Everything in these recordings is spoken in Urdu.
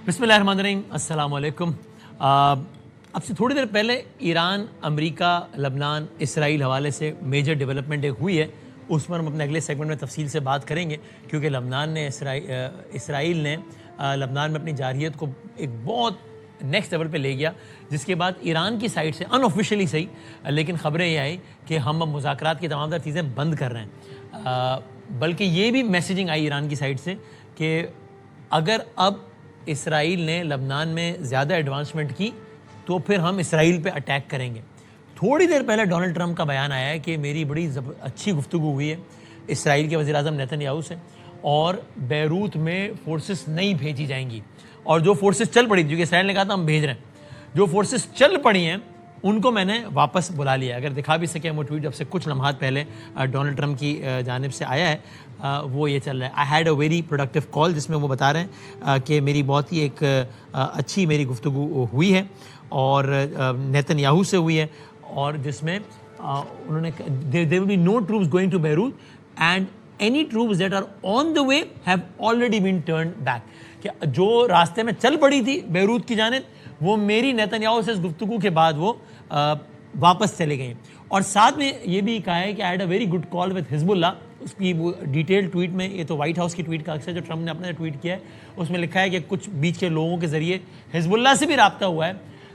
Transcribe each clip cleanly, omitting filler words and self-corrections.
بسم اللہ الرحمن الرحیم، السلام علیکم۔ اب سے تھوڑی دیر پہلے ایران، امریکہ، لبنان، اسرائیل حوالے سے میجر ڈیولپمنٹ ایک ہوئی ہے، اس پر ہم اپنے اگلے سیگمنٹ میں تفصیل سے بات کریں گے، کیونکہ اسرائیل نے لبنان میں اپنی جارحیت کو ایک بہت نیکسٹ لیول پہ لے گیا، جس کے بعد ایران کی سائڈ سے ان آفیشلی صحیح لیکن خبریں یہ آئی کہ ہم اب مذاکرات کی تمام تر چیزیں بند کر رہے ہیں، بلکہ یہ بھی میسیجنگ آئی ایران کی سائڈ سے کہ اگر اب اسرائیل نے لبنان میں زیادہ ایڈوانسمنٹ کی تو پھر ہم اسرائیل پہ اٹیک کریں گے۔ تھوڑی دیر پہلے ڈونلڈ ٹرمپ کا بیان آیا ہے کہ میری بڑی اچھی گفتگو ہوئی ہے اسرائیل کے وزیر اعظم نیتن یاہو سے، اور بیروت میں فورسز نہیں بھیجی جائیں گی، اور جو فورسز چل پڑی تھی، کیونکہ اسرائیل نے کہا تھا ہم بھیج رہے ہیں، جو فورسز چل پڑی ہیں ان کو میں نے واپس بلا لیا۔ اگر دکھا بھی سکے وہ ٹویٹ جب سے کچھ لمحات پہلے ڈونلڈ ٹرمپ کی جانب سے آیا ہے، وہ یہ چل رہا ہے، I had a very productive call, جس میں وہ بتا رہے ہیں کہ میری بہت ہی ایک اچھی میری گفتگو ہوئی ہے اور نیتن یاہو سے ہوئی ہے، اور جس میں انہوں نے there will be no troops going to Beirut and any troops that are on the way have already been turned back، کہ جو راستے میں چل پڑی تھی بیروت کی جانب وہ میری نیتن یاہو سے اس گفتگو کے بعد وہ واپس چلے گئے۔ اور ساتھ میں یہ بھی کہا ہے کہ I had a very good call with حزب اللہ، اس کی وہ ڈیٹیل ٹویٹ میں، یہ تو وائٹ ہاؤس کی ٹویٹ کا اکثر جو ٹرمپ نے اپنے ٹویٹ کیا ہے اس میں لکھا ہے کہ کچھ بیچ کے لوگوں کے ذریعے حزب اللہ سے بھی رابطہ ہوا ہے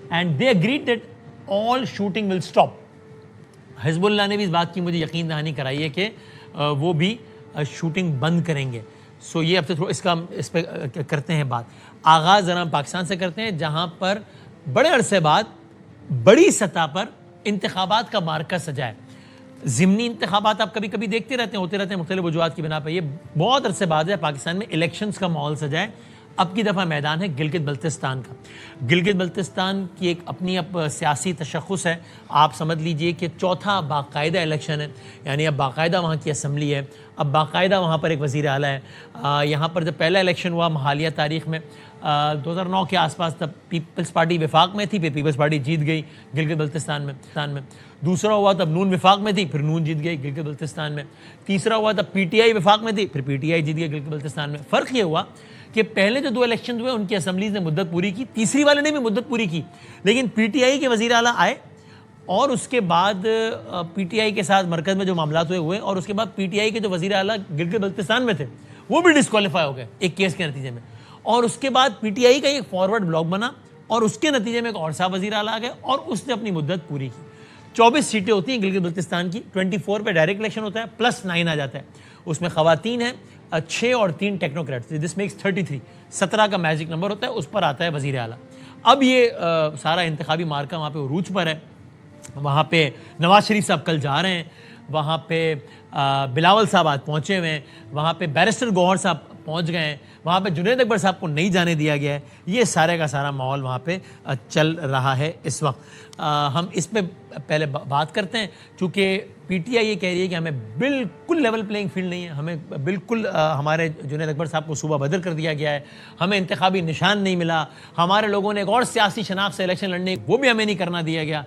and they agreed that all shooting will stop۔ حزب اللہ نے بھی اس بات کی مجھے یقین دہانی کرائی ہے کہ وہ بھی شوٹنگ بند کریں گے۔ سو یہ اب سے اس پہ کرتے ہیں بات، آغاز ذرا پاکستان سے کرتے ہیں، جہاں پر بڑے عرصے بعد بڑی سطح پر انتخابات کا مارکہ سجا ہے۔ ضمنی انتخابات آپ کبھی کبھی دیکھتے رہتے ہیں، ہوتے رہتے ہیں مختلف وجوہات کی بنا پہ، یہ بہت عرصے بعد ہے پاکستان میں الیکشنز کا ماحول سجا ہے۔ اب کی دفعہ میدان ہے گلگت بلتستان کا۔ گلگت بلتستان کی ایک اپنی اب سیاسی تشخص ہے، آپ سمجھ لیجئے کہ چوتھا باقاعدہ الیکشن ہے، یعنی اب باقاعدہ وہاں کی اسمبلی ہے، اب باقاعدہ وہاں پر ایک وزیر اعلیٰ ہے۔ یہاں پر جب پہلا الیکشن ہوا حالیہ تاریخ میں 2009 کے آس پاس، تب پیپلز پارٹی وفاق میں تھی، پھر پیپلز پارٹی جیت گئی گلگت بلتستان میں۔ دوسرا ہوا تب نون وفاق میں تھی، پھر نون جیت گئی گلگت بلتستان میں۔ تیسرا ہوا تب پی ٹی آئی وفاق میں تھی، پھر پی ٹی آئی جیت گئی گلگت بلتستان میں۔ فرق یہ ہوا کہ پہلے جو 2 الیکشن ہوئے ان کی اسمبلیز نے مدت پوری کی، تیسری والے نے بھی مدت پوری کی، لیکن پی ٹی آئی کے وزیر اعلیٰ آئے اور اس کے بعد پی ٹی آئی کے ساتھ مرکز میں جو معاملات ہوئے اور اس کے بعد پی ٹی آئی کے جو وزیر اعلیٰ گلگت بلتستان میں تھے وہ بھی ڈسکوالیفائی ہو گئے ایک کیس کے نتیجے میں، اور اس کے بعد پی ٹی آئی کا ایک فارورڈ بلاک بنا اور اس کے نتیجے میں ایک اور صاحب وزیر اعلیٰ آ گئے اور اس نے اپنی مدت پوری کی۔ 24 سیٹیں ہوتی ہیں گلگت بلتستان کی، 24 پہ ڈائریکٹ الیکشن ہوتا ہے، پلس 9 آ جاتا ہے، اس میں خواتین ہیں 6 اور 3 ٹیکنوکریٹس، دس میکس 33، 17 کا میجک نمبر ہوتا ہے، اس پر آتا ہے وزیر اعلیٰ۔ اب یہ سارا انتخابی مارکہ وہاں پہ عروج پر ہے، وہاں پہ نواز شریف صاحب کل جا رہے ہیں، وہاں پہ بلاول صاحب آج پہنچے ہوئے ہیں، وہاں پہ بیرسٹر گوہر صاحب پہنچ گئے ہیں، وہاں پہ جنید اکبر صاحب کو نہیں جانے دیا گیا ہے۔ یہ سارے کا سارا ماحول وہاں پہ چل رہا ہے اس وقت۔ ہم اس پہ پہلے بات کرتے ہیں، چونکہ پی ٹی آئی یہ کہہ رہی ہے کہ ہمیں بالکل لیول پلینگ فیلڈ نہیں ہے، ہمیں بالکل ہمارے جنید اکبر صاحب کو صوبہ بدر کر دیا گیا ہے، ہمیں انتخابی نشان نہیں ملا، ہمارے لوگوں نے ایک اور سیاسی شناخت سے الیکشن لڑنے وہ بھی ہمیں نہیں کرنا دیا گیا،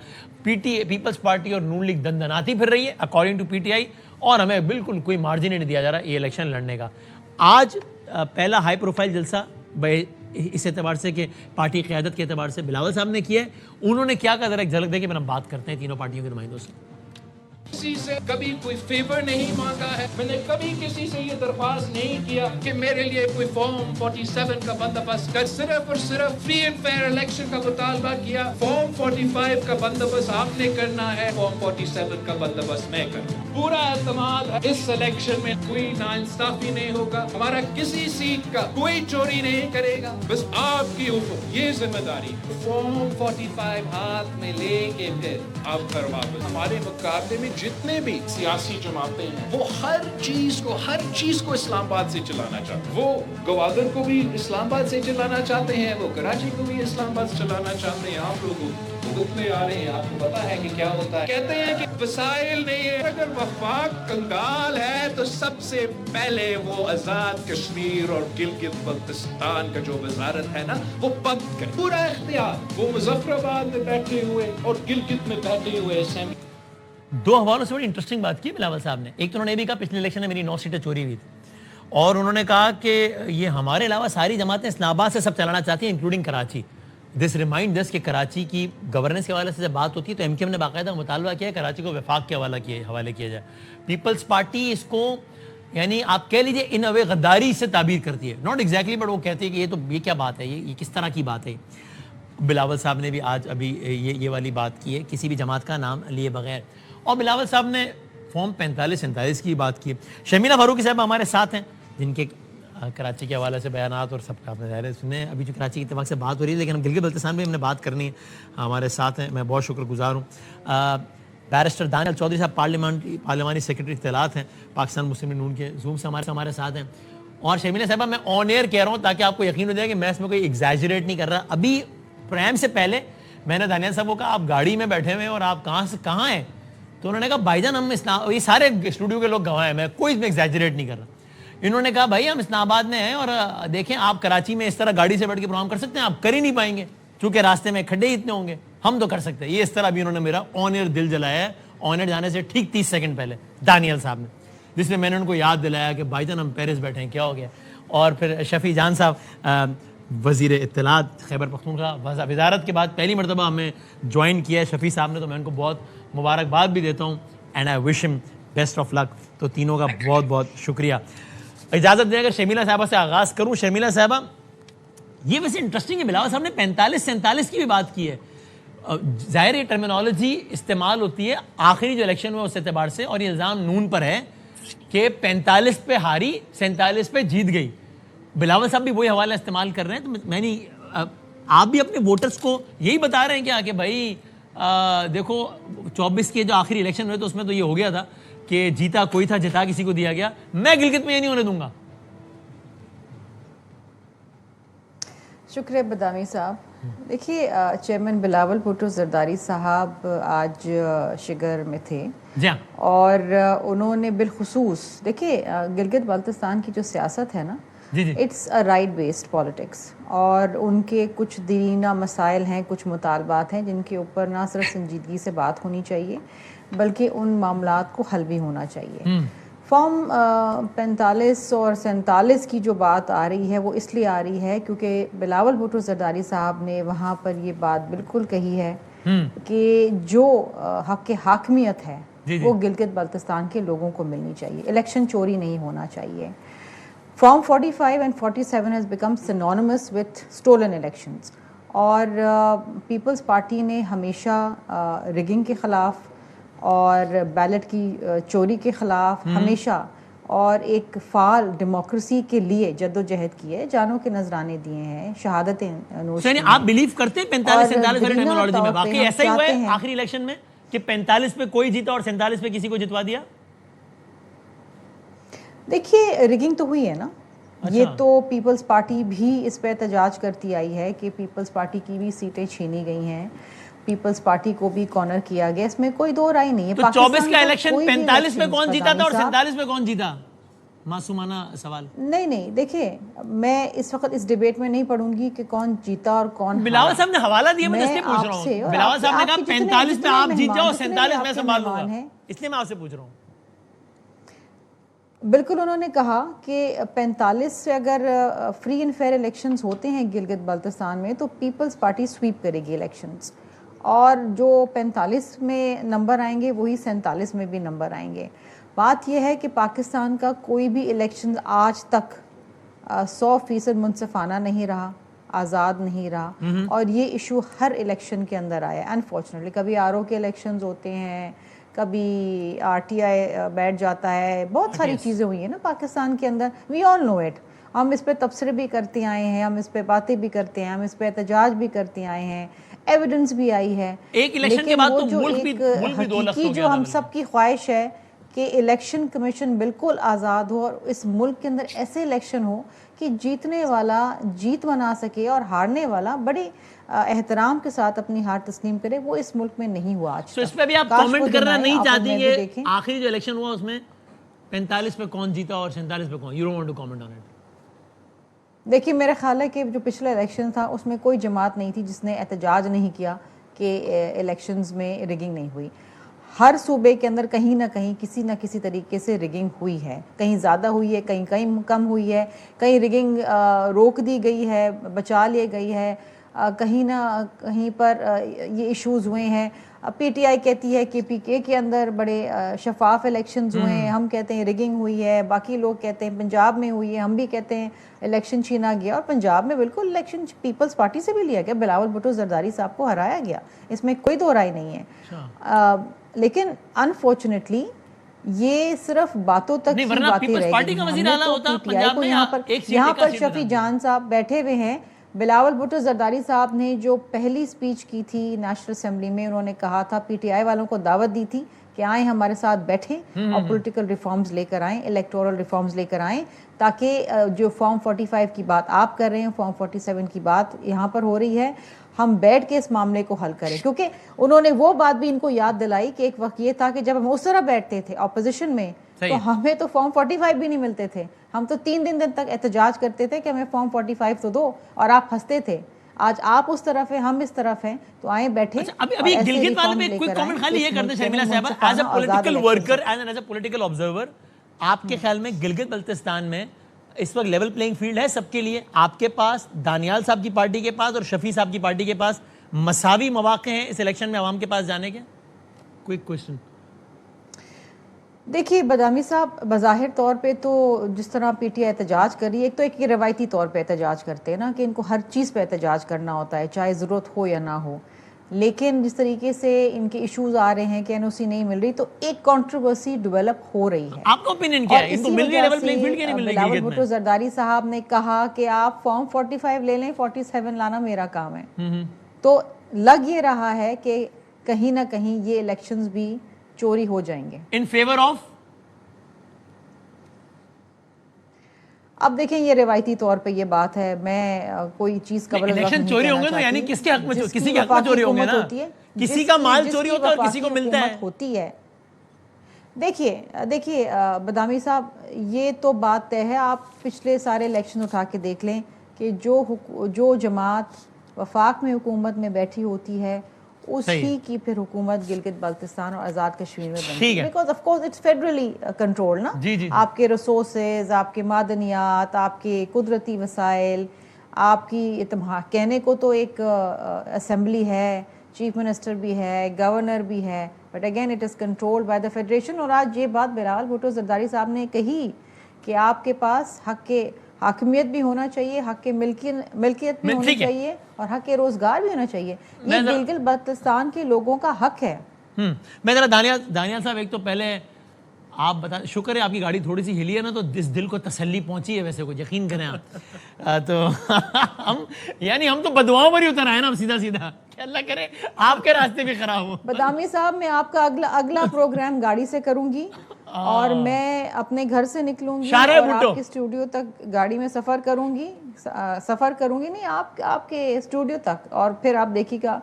پیپلز پارٹی اور نون لیگ دندناتی پھر رہی ہے according to P T I, اور ہمیں بالکل کوئی مارجن نہیں دیا جا رہا یہ الیکشن لڑنے کا۔ آج پہلا ہائی پروفائل جلسہ اس اعتبار سے کہ پارٹی قیادت کے اعتبار سے بلاول صاحب نے کیا ہے، انہوں نے کیا کہا ذرا ایک جھلک دے کے پھر ہم بات کرتے ہیں تینوں پارٹیوں کے نمائندوں سے۔ کسی سے کبھی کوئی فیور نہیں مانگا ہے، میں نے کبھی کسی سے یہ درخواست نہیں کیا کہ میرے لیے کوئی فارم 47 کا بندوبست کر، صرف اور صرف فری اینڈ فیئر الیکشن کا مطالبہ کیا۔ فارم 45 کا بندوبست آپ نے کرنا ہے، فارم 47 کا بندوبست میں کروں۔ پورا اعتماد ہے اس الیکشن میں کوئی ناانصافی نہیں ہوگا، ہمارا کسی سیٹ کا کوئی چوری نہیں کرے گا، بس آپ کی اوپر یہ ذمہ داری۔ فارم 45 ہاتھ میں لے کے پھر آپ کروا دو۔ ہمارے مقابلے میں جتنے بھی سیاسی جماعتیں ہیں وہ ہر چیز کو اسلام آباد سے چلانا چاہتے ہیں، وہ گوادر کو بھی اسلام آباد سے چلانا چاہتے ہیں، وہ کراچی کو بھی اسلام آباد سے چلانا چاہتے ہیں۔ آپ لوگ میں آ رہے ہیں، آپ کو پتا ہے کہ کیا ہوتا ہے، کہتے ہیں کہ وسائل نہیں ہے، اگر وفاق کنگال ہے تو سب سے پہلے وہ آزاد کشمیر اور گلگت بلتستان کا جو وزارت ہے نا وہ بند کرے، پورا اختیار۔ وہ مظفر آباد میں بیٹھے ہوئے اور گلگت میں بیٹھے ہوئے اسمبلی۔ 2 حوالوں سے بڑی انٹرسٹنگ بات کی بلاول صاحب نے۔ ایک تو انہوں نے بھی کہا پچھلے الیکشن میں میری 9 سیٹیں چوری ہوئی تھی، اور انہوں نے کہا کہ یہ ہمارے علاوہ ساری جماعتیں اسلام آباد سے سب چلانا چاہتی ہیں انکلوڈنگ کراچی. دس ریمائنڈ دس کہ کراچی کی گورننس کے حوالے سے جب بات ہوتی ہے تو ایم کیو ایم نے باقاعدہ مطالبہ کیا ہے کراچی کو وفاق کے حوالے کیا جائے. پیپلز پارٹی اس کو یعنی آپ کہہ لیجیے ان اوے غداری سے تعبیر کرتی ہے, ناٹ ایگزیکٹلی, بٹ وہ کہتے ہیں کہ یہ کیا بات ہے, یہ کس طرح کی بات ہے. بلاول صاحب نے بھی آج ابھی یہ والی بات کی ہے کسی بھی جماعت کا نام لیے بغیر. اور بلاول صاحب نے فارم 45-47 کی بات کی. شرمیلہ فاروقی صاحب ہمارے ساتھ ہیں جن کے کراچی کے حوالے سے بیانات اور سب کا آپ نے ظاہر سنے. ابھی جو کراچی کے اتفاق سے بات ہو رہی ہے لیکن ہم گلگت بلتستان میں ہم نے بات کرنی ہے, ہمارے ساتھ ہیں, میں بہت شکر گزار ہوں. بیرسٹر دانیال چودھری صاحب پارلیمانی سیکرٹری اطلاعات ہیں پاکستان مسلم لیگ نون کے, زوم سے ہمارے ساتھ ہیں. اور شرمیلہ صاحبہ میں آن ایئر کہہ رہا ہوں تاکہ آپ کو یقین ہو جائے کہ میں اس میں کوئی ایگزیجریٹ نہیں کر رہا. ابھی پروگرام سے پہلے میں نے دانیال صاحب کو کہا آپ گاڑی میں بیٹھے ہوئے ہیں اور آپ کہاں ہیں, تو انہوں نے کہا بھائی جان ہم یہ سارے اسٹوڈیو کے لوگ گواہ ہیں, میں کوئی اس میں ایگزیجریٹ نہیں کر رہا. انہوں نے کہا بھائی ہم اسلام آباد میں ہیں اور دیکھیں آپ کراچی میں اس طرح گاڑی سے بیٹھ کے پروگرام کر سکتے ہیں, آپ کر ہی نہیں پائیں گے چونکہ راستے میں کھڈے ہی اتنے ہوں گے, ہم تو کر سکتے ہیں. یہ اس طرح بھی انہوں نے میرا آن ایئر دل جلایا ہے, آن ایئر جانے سے ٹھیک 30 سیکنڈ پہلے دانیال صاحب نے, جس میں نے ان کو یاد دلایا کہ بھائی جان ہم پیرس بیٹھے ہیں, کیا ہو گیا. اور پھر شفیع جان صاحب وزیر اطلاعات خیبر پختونخوا وزارت کے بعد پہلی مرتبہ ہمیں جوائن کیا ہے شفیع صاحب نے, تو میں ان کو بہت مبارکباد بھی دیتا ہوں اینڈ آئی وش ہم بیسٹ آف لک. تو تینوں کا بہت بہت شکریہ. اجازت دیں اگر شرمیلہ صاحبہ سے آغاز کروں. شرمیلہ صاحبہ یہ ویسے انٹرسٹنگ ہے, بلاول صاحب نے 45-47 کی بھی بات کی ہے. ظاہر یہ ٹرمینالوجی استعمال ہوتی ہے آخری جو الیکشن ہوا اس اعتبار سے, اور یہ الزام نون پر ہے کہ 45 پہ ہاری 47 پہ جیت گئی. بلاول صاحب بھی وہی حوالہ استعمال کر رہے ہیں, تو میں نہیں, آپ بھی اپنے ووٹرز کو یہی بتا رہے ہیں کیا کہ بھائی دیکھو 24 کے جو آخری الیکشن ہوئے تو اس میں تو یہ ہو گیا تھا کہ جیتا کوئی تھا, جتا کسی کو دیا گیا, میں گلگت میں یہ نہیں ہونے دوں گا. شکریہ بدامی صاحب. دیکھیے چیئرمین بلاول بھٹو زرداری صاحب آج شگر میں تھے جی ہاں, اور انہوں نے بالخصوص دیکھیے گلگت بلتستان کی جو سیاست ہے نا, it's a right based politics, اور ان کے کچھ دیرینہ مسائل ہیں, کچھ مطالبات ہیں جن کے اوپر نہ صرف سنجیدگی سے بات ہونی چاہیے بلکہ ان معاملات کو حل بھی ہونا چاہیے. فارم 45 اور 47 کی جو بات آ رہی ہے وہ اس لیے آ رہی ہے کیونکہ بلاول بھٹو زرداری صاحب نے وہاں پر یہ بات بالکل کہی ہے کہ جو حق حاکمیت ہے وہ گلگت بلتستان کے لوگوں کو ملنی چاہیے, الیکشن چوری نہیں ہونا چاہیے. Form 45 and 47 has become synonymous with stolen elections, اور پیپلز پارٹی نے ہمیشہ رگنگ کے خلاف اور بیلٹ کی چوری کے خلاف ہمیشہ اور ایک فعال ڈیموکریسی کے لیے جد و جہد کی ہے, جانوں کے نذرانے دیے ہیں, شہادتیں نوش. یعنی آپ بلیو کرتے ہیں 45-47 والی ٹرمینالوجی میں واقعی ایسا ہی ہوا ہے آخری الیکشن میں کہ 45 پہ کوئی جیتا اور 47 پہ کسی کو جتوا دیا؟ دیکھیے رگنگ تو ہوئی ہے نا, یہ تو پیپلز پارٹی بھی اس پہ احتجاج کرتی آئی ہے کہ پیپلز پارٹی کی بھی سیٹیں چھینی گئی ہیں, پیپلز پارٹی کو بھی کارنر کیا گیا, اس میں کوئی دو رائے نہیں ہے. تو 24 کا الیکشن 45 پہ کون جیتا تھا اور 47 پہ کون جیتا؟ معصومانہ سوال. نہیں دیکھیے میں اس وقت اس ڈیبیٹ میں نہیں پڑھوں گی کہ کون جیتا اور کون. بلاول صاحب نے حوالہ دیا, میں اس لیے پوچھ رہا ہوں. بلاول صاحب نے کہا 45 پہ آپ جیت جاؤ 47 میں سنبھال لوں گا, اس لیے میں آپ سے پوچھ رہا ہوں. بالکل انہوں نے کہا کہ 45 سے اگر فری اینڈ فیئر الیکشنز ہوتے ہیں گلگت بلتستان میں تو پیپلز پارٹی سویپ کرے گی الیکشنز, اور جو 45 میں نمبر آئیں گے وہی 47 میں بھی نمبر آئیں گے. بات یہ ہے کہ پاکستان کا کوئی بھی الیکشن آج تک 100% منصفانہ نہیں رہا, آزاد نہیں رہا, اور یہ ایشو ہر الیکشن کے اندر آیا ہے انفارچونیٹلی. کبھی آر او کے الیکشنز ہوتے ہیں, کبھی آر ٹی آئی بیٹھ جاتا ہے, بہت ساری چیزیں ہوئی ہیں نا پاکستان کے اندر, وی آل نو اٹ. ہم اس پہ تبصرے بھی کرتے آئے ہیں, ہم اس پہ باتیں بھی کرتے ہیں, ہم اس پہ احتجاج بھی کرتے آئے ہیں, ایویڈنس بھی آئی ہے. ایک الیکشن کے بعد تو ملک بھی 2 لاکھ ہو گیا. جو ہم سب کی خواہش ہے کہ الیکشن کمیشن بالکل آزاد ہو اور اس ملک کے اندر ایسے الیکشن ہو کہ جیتنے والا جیت منا سکے اور ہارنے والا بڑی احترام کے ساتھ اپنی ہار تسلیم کرے, وہ اس ملک میں نہیں ہوا آج. تو اس پہ بھی آپ کامنٹ کرنا نہیں چاہتی کہ آخری جو الیکشن ہوا اس میں 45 پہ کون جیتا اور 47 پہ کون؟ You don't want to comment on it. دیکھیے میرا خیال ہے کہ جو پچھلا الیکشن تھا اس میں کوئی جماعت نہیں تھی جس نے احتجاج نہیں کیا کہ الیکشنز میں رگنگ نہیں ہوئی. ہر صوبے کے اندر کہیں نہ کہیں کسی نہ کسی طریقے سے رگنگ ہوئی ہے, کہیں زیادہ ہوئی ہے, کہیں کم ہوئی ہے, کہیں رگنگ روک دی گئی ہے, بچا لی گئی ہے, کہیں نہ کہیں پر یہ ایشوز ہوئے ہیں. پی ٹی آئی کہتی ہے کہ پی کے اندر بڑے شفاف الیکشنز ہوئے ہیں, ہم کہتے ہیں رگنگ ہوئی ہے, باقی لوگ کہتے ہیں پنجاب میں ہوئی ہے, ہم بھی کہتے ہیں الیکشن چھینا گیا, اور پنجاب میں بالکل الیکشن پیپلز پارٹی سے بھی لیا گیا, بلاول بھٹو زرداری صاحب کو ہرایا گیا, اس میں کوئی دو رائے نہیں ہے. لیکن انفارچونیٹلی یہ صرف باتوں تک ہی باتیں رہ گئی. ہم نے تو پی ٹی آئی کو یہاں پر شفیع جان صاحب بیٹھے ہوئے ہیں, بلاول بھٹو زرداری صاحب نے جو پہلی سپیچ کی تھی نیشنل اسمبلی میں, انہوں نے کہا تھا, پی ٹی آئی والوں کو دعوت دی تھی کہ آئیں ہمارے ساتھ بیٹھیں اور پولیٹیکل ریفارمز لے کر آئیں, الیکٹورل ریفارمز لے کر آئیں, تاکہ جو فارم 45 کی بات آپ کر رہے ہیں, فارم 47 کی بات یہاں پر ہو رہی ہے, ہم بیٹھ کے اس معاملے کو حل کریں. کیونکہ انہوں نے وہ بات بھی ان کو یاد دلائی کہ ایک وقت یہ تھا کہ جب ہم اس طرح بیٹھتے تھے اپوزیشن میں تو ہمیں تو فارم 45 بھی نہیں ملتے تھے, ہم تو 3 دن تک احتجاج کرتے تھے کہ ہمیں فارم 45 تو دو, اور آپ ہنستے تھے. آج آپ اس طرف ہیں, ہم اس طرف ہیں, تو آئیں بیٹھیں. ابھی گلگت والے میں کوئی کامنٹ خالی یہ کرتے شرمیلا صاحبہ, as a political worker and as a political observer, آپ کے خیال میں گلگت بلتستان میں اس وقت لیول پلینگ فیلڈ ہے سب کے لیے؟ آپ کے پاس, دانیال صاحب کی پارٹی کے پاس اور شفیع صاحب کی پارٹی کے پاس مساوی مواقع ہیں اس الیکشن میں عوام کے پاس جانے کے؟ Quick question. دیکھیے بدامی صاحب, بظاہر طور پہ تو جس طرح پی ٹی آئی احتجاج کر رہی ہے, ایک تو ایک روایتی طور پہ احتجاج کرتے ہیں نا کہ ان کو ہر چیز پہ احتجاج کرنا ہوتا ہے چاہے ضرورت ہو یا نہ ہو, لیکن جس طریقے سے ان کے ایشوز آ رہے ہیں کہ این او سی نہیں مل رہی, تو ایک کنٹروورسی ڈیولپ ہو رہی ہے. آپ کا اوپینین کیا ہے, ان کو مل رہی ہے لیول پلینگ فیلڈ کیا نہیں مل رہی؟ بلاول بھٹو زرداری صاحب نے کہا کہ آپ فارم 45 لے لیں, 47 لانا میرا کام ہے. تو لگ یہ رہا ہے کہ کہیں نہ کہیں یہ الیکشنز بھی چوری ہو جائیں گے. ان فیور آف, اب دیکھیں یہ روایتی طور پہ یہ بات ہے, میں کوئی چیز کا الیکشن چوری ہوں گے تو یعنی کس کے حق میں, کسی کے حق میں چوری ہوں گے نا, کسی کا مال چوری ہوتا ہے اور کسی کو ملتا ہے. ہوتی ہے. دیکھیے بدامی صاحب, یہ تو بات طے ہے, آپ پچھلے سارے الیکشن اٹھا کے دیکھ لیں کہ جو جماعت وفاق میں حکومت میں بیٹھی ہوتی ہے اسی کی پھر حکومت گلگت بلتستان اور آزاد کشمیر میں بنتی ہے, because of course it's federally control نا. آپ کے ریسورسز, آپ کے معدنیات, آپ کے قدرتی وسائل, آپ کی کہنے کو تو ایک اسمبلی ہے, چیف منسٹر بھی ہے, گورنر بھی ہے, but again it is controlled by the federation. اور آج یہ بات بلاول بھٹو زرداری صاحب نے کہی کہ آپ کے پاس حق کے حاکمیت بھی ہونا چاہیے, حق کے ملکیت بھی ہونی چاہیے, اور حق کے روزگار بھی ہونا چاہیے. یہ گلگت بلتستان کے لوگوں کا حق ہے. میں ذرا دانیال صاحب, ایک تو پہلے آپ بتا, شکر ہے آپ کی گاڑی تھوڑی سی ہلی ہے نا, تو اس دل کو تسلی پہنچی ہے, ویسے کو یقین کریں آپ. تو ہم تو بدعاؤں پر ہی اتر آئے نا سیدھا, کہ اللہ کرے آپ کے راستے بھی خراب ہو. بدامی صاحب, میں آپ کا اگلا پروگرام گاڑی سے کروں گی, اور میں اپنے گھر سے نکلوں گی اور آپ کے اسٹوڈیو تک گاڑی میں سفر کروں گی نہیں, آپ کے اسٹوڈیو تک, اور پھر آپ دیکھیے گا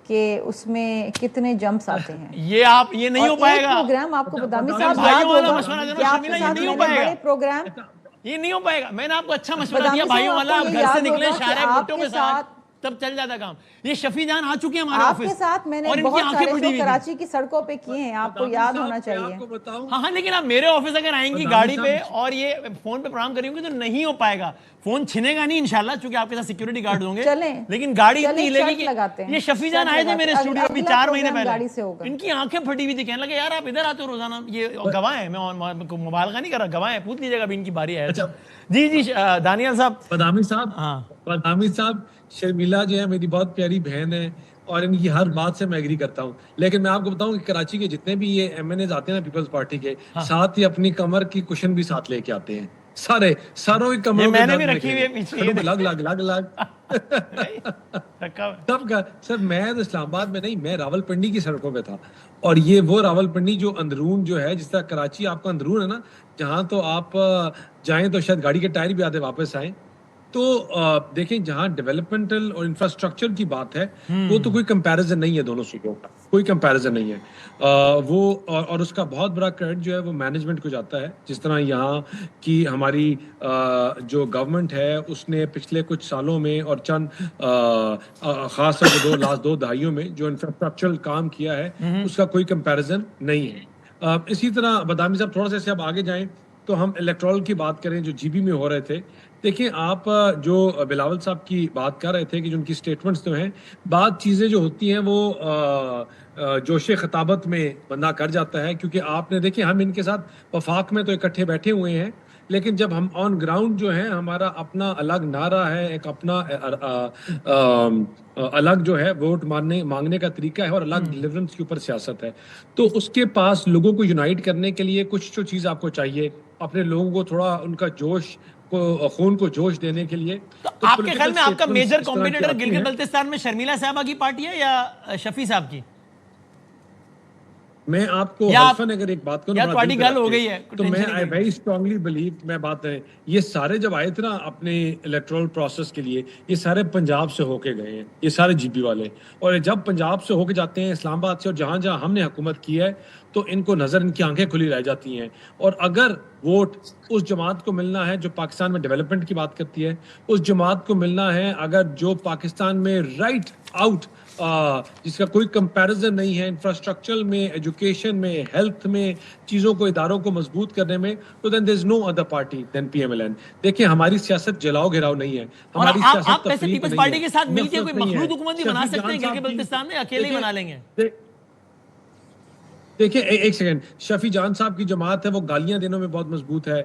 کہ اس میں کتنے جمپس آتے ہیں. یہ نہیں ہو پائے گا. پروگرام آپ کو بدامی صاحب یاد ہوگا کہ آپ کے ساتھ میں نے بڑے پروگرام, یہ نہیں ہو پائے گا. میں نے آپ کو اچھا مشورہ دیا بھائیوں والا, آپ گھر سے نکلیں شارع بھٹو کے ساتھ, تب چل جاتا کام. یہ شفیع جان آ چکے ہیں ہمارے آفس, آپ کے ساتھ میں نے بہت سارے شو کراچی کی سڑکوں پہ کیے ہیں, آپ کو یاد ہونا چاہیے. ہاں, لیکن آپ میرے آفس اگر آئیں گی گاڑی پہ اور یہ فون پہ پروگرام کریں گے تو نہیں ہو پائے گا. فون چھنے گا نہیں انشاءاللہ, چونکہ آپ کے ساتھ سیکیورٹی گارڈ ہوں گے, لیکن گاڑی اتنی ہلے گی کہ یہ شفیع جان آئے تھے میرے اسٹوڈیو ابھی 4 مہینے پہلے, ان کی آنکھیں پھٹی ہوئی تھی, کہنے لگے یار آپ ادھر آتے ہو روزانہ. یہ گواہ ہے, میں مبالغہ نہیں کر رہا, گواہ ہے, پوچھ لیجیے گا ابھی ان کی باری ہے. جی دانیال صاحب. بدامی صاحب, شرمیلا جو ہے میری بہت پیاری بہن ہے, اور ان کی ہر بات سے میں ایگری کرتا ہوں, لیکن میں آپ کو بتاؤں کہ کراچی کے جتنے بھی یہ ایم این ایز آتے ہیں نا پیپلز پارٹی کے, ساتھ ہی اپنی کمر کی کشن بھی ساتھ لے کے آتے ہیں. ساروں کی کمروں میں نے بھی رکھی ہوئی ہے پیچھے لگ سب کا. سر میں تو اسلام آباد میں نہیں, میں راول پنڈی کی سڑکوں پہ تھا, اور یہ وہ راول پنڈی جو اندرون جو ہے, جس طرح کراچی آپ کا اندرون ہے نا, جہاں تو آپ جائیں تو شاید گاڑی کے ٹائر بھی آتے واپس آئیں, تو دیکھیں جہاں ڈیولپمنٹل اور انفراسٹرکچر کی بات ہے وہ تو کوئی کمپیریزن نہیں ہے دونوں صوبوں کا, کوئی کمپیریزن نہیں ہے. وہ اور اس کا بہت بڑا کریڈٹ جو ہے وہ مینجمنٹ کو جاتا ہے. جس طرح یہاں کی ہماری جو گورنمنٹ ہے اس نے پچھلے کچھ سالوں میں اور چند خاص طور سے لاسٹ 2 دہائیوں میں جو انفراسٹرکچرل کام کیا ہے اس کا کوئی کمپیریزن نہیں ہے. اسی طرح بدامی صاحب تھوڑا سا سے اب آگے جائیں تو ہم الیکٹرول کی بات کریں جو جی بی میں ہو رہے تھے. دیکھیں آپ جو بلاول صاحب کی بات کر رہے تھے کہ جو ان کی سٹیٹمنٹس جو ہیں, بعض چیزیں جو ہوتی ہیں وہ جوش خطابت میں بندہ کر جاتا ہے, کیونکہ آپ نے دیکھیں ہم ان کے ساتھ وفاق میں تو اکٹھے بیٹھے ہوئے ہیں, لیکن جب ہم آن گراؤنڈ جو ہے ہمارا اپنا الگ نعرہ ہے, ایک اپنا الگ جو ہے ووٹ مانگنے کا طریقہ ہے اور الگ ڈیلیورنس کے اوپر سیاست ہے. تو اس کے پاس لوگوں کو یونائٹ کرنے کے لیے کچھ جو چیز آپ کو چاہیے, اپنے لوگوں کو تھوڑا ان کا جوش خون کو جوش دینے کے لیے. تو آپ کے خیال میں آپ کا میجر کمپیٹیٹر گلگت بلتستان میں شرمیلا صاحبہ کی پارٹی ہے یا شفیع صاحب کی؟ میں آپ کو حلفاً اگر ایک بات کروں تو میں I very strongly believe, میں بات ہے یہ سارے جب آئے تھے نا اپنے الیکٹرول پروسیس کے لیے, یہ سارے پنجاب سے ہو کے گئے ہیں, یہ سارے جی پی والے. اور جب پنجاب سے ہو کے جاتے ہیں اسلام آباد سے, اور جہاں جہاں ہم نے حکومت کی ہے تو ان کو نظر, ان کی آنکھیں کھلی رہ جاتی ہیں. اور اگر ووٹ اس جماعت کو ملنا ہے جو پاکستان میں ڈیولپمنٹ کی بات کرتی ہے, اس جماعت کو ملنا ہے اگر جو پاکستان میں رائٹ آؤٹ جس کا کوئی کمپیریزن نہیں ہے انفراسٹرکچر میں, ایجوکیشن میں, ہیلتھ میں, چیزوں کو اداروں کو مضبوط کرنے میں, تو دین دیر از نو ادر پارٹی دین پی ایم ایل این. دیکھیں ہماری سیاست جلاؤ گھیراؤ نہیں ہے, ہماری سیاست تفریق نہیں ہے. پارٹی کے ساتھ مل کے کوئی مخلوط حکومت بھی بنا سکتے ہیں گلگت بلتستان میں, اکیلے ہی بنا لیں گے؟ دیکھیں ایک سیکنڈ, شفیع جان صاحب کی جماعت ہے وہ گالیاں دینے میں بہت مضبوط ہے.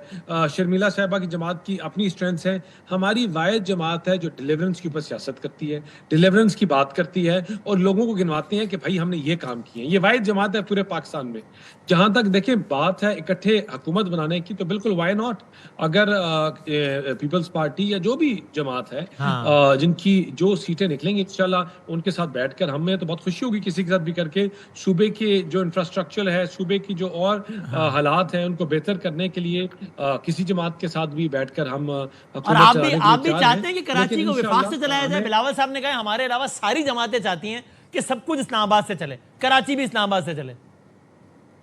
شرمیلا صاحبہ کی جماعت کی اپنی اسٹرینتھس ہیں. ہماری واحد جماعت ہے جو ڈیلیورنس کے اوپر سیاست کرتی ہے, ڈیلیورنس کی بات کرتی ہے اور لوگوں کو گنواتے ہیں کہ بھائی ہم نے یہ کام کیے ہیں. یہ واحد جماعت ہے پورے پاکستان میں. جہاں تک دیکھیں بات ہے اکٹھے حکومت بنانے کی, تو بالکل وائی ناٹ. اگر پیپلز پارٹی یا جو بھی جماعت ہے جن کی جو سیٹیں نکلیں گی انشاءاللہ ان کے ساتھ بیٹھ کر ہمیں تو بہت خوشی ہوگی کسی کے ساتھ بھی کر کے, صوبے کے جو انفراسٹرکچر ہے, صوبے کی جو اور حالات ہیں ان کو بہتر کرنے کے لیے کسی جماعت کے ساتھ بھی بیٹھ کر ہم حکومت چلانے کے لیے. آپ بھی چاہتے ہیں کہ کراچی کو وفاق سے چلایا جائے؟ بلاول صاحب نے کہا ہمارے علاوہ ساری جماعتیں چاہتی ہیں کہ سب کچھ اسلام آباد سے چلے, کراچی بھی اسلام آباد سے چلے.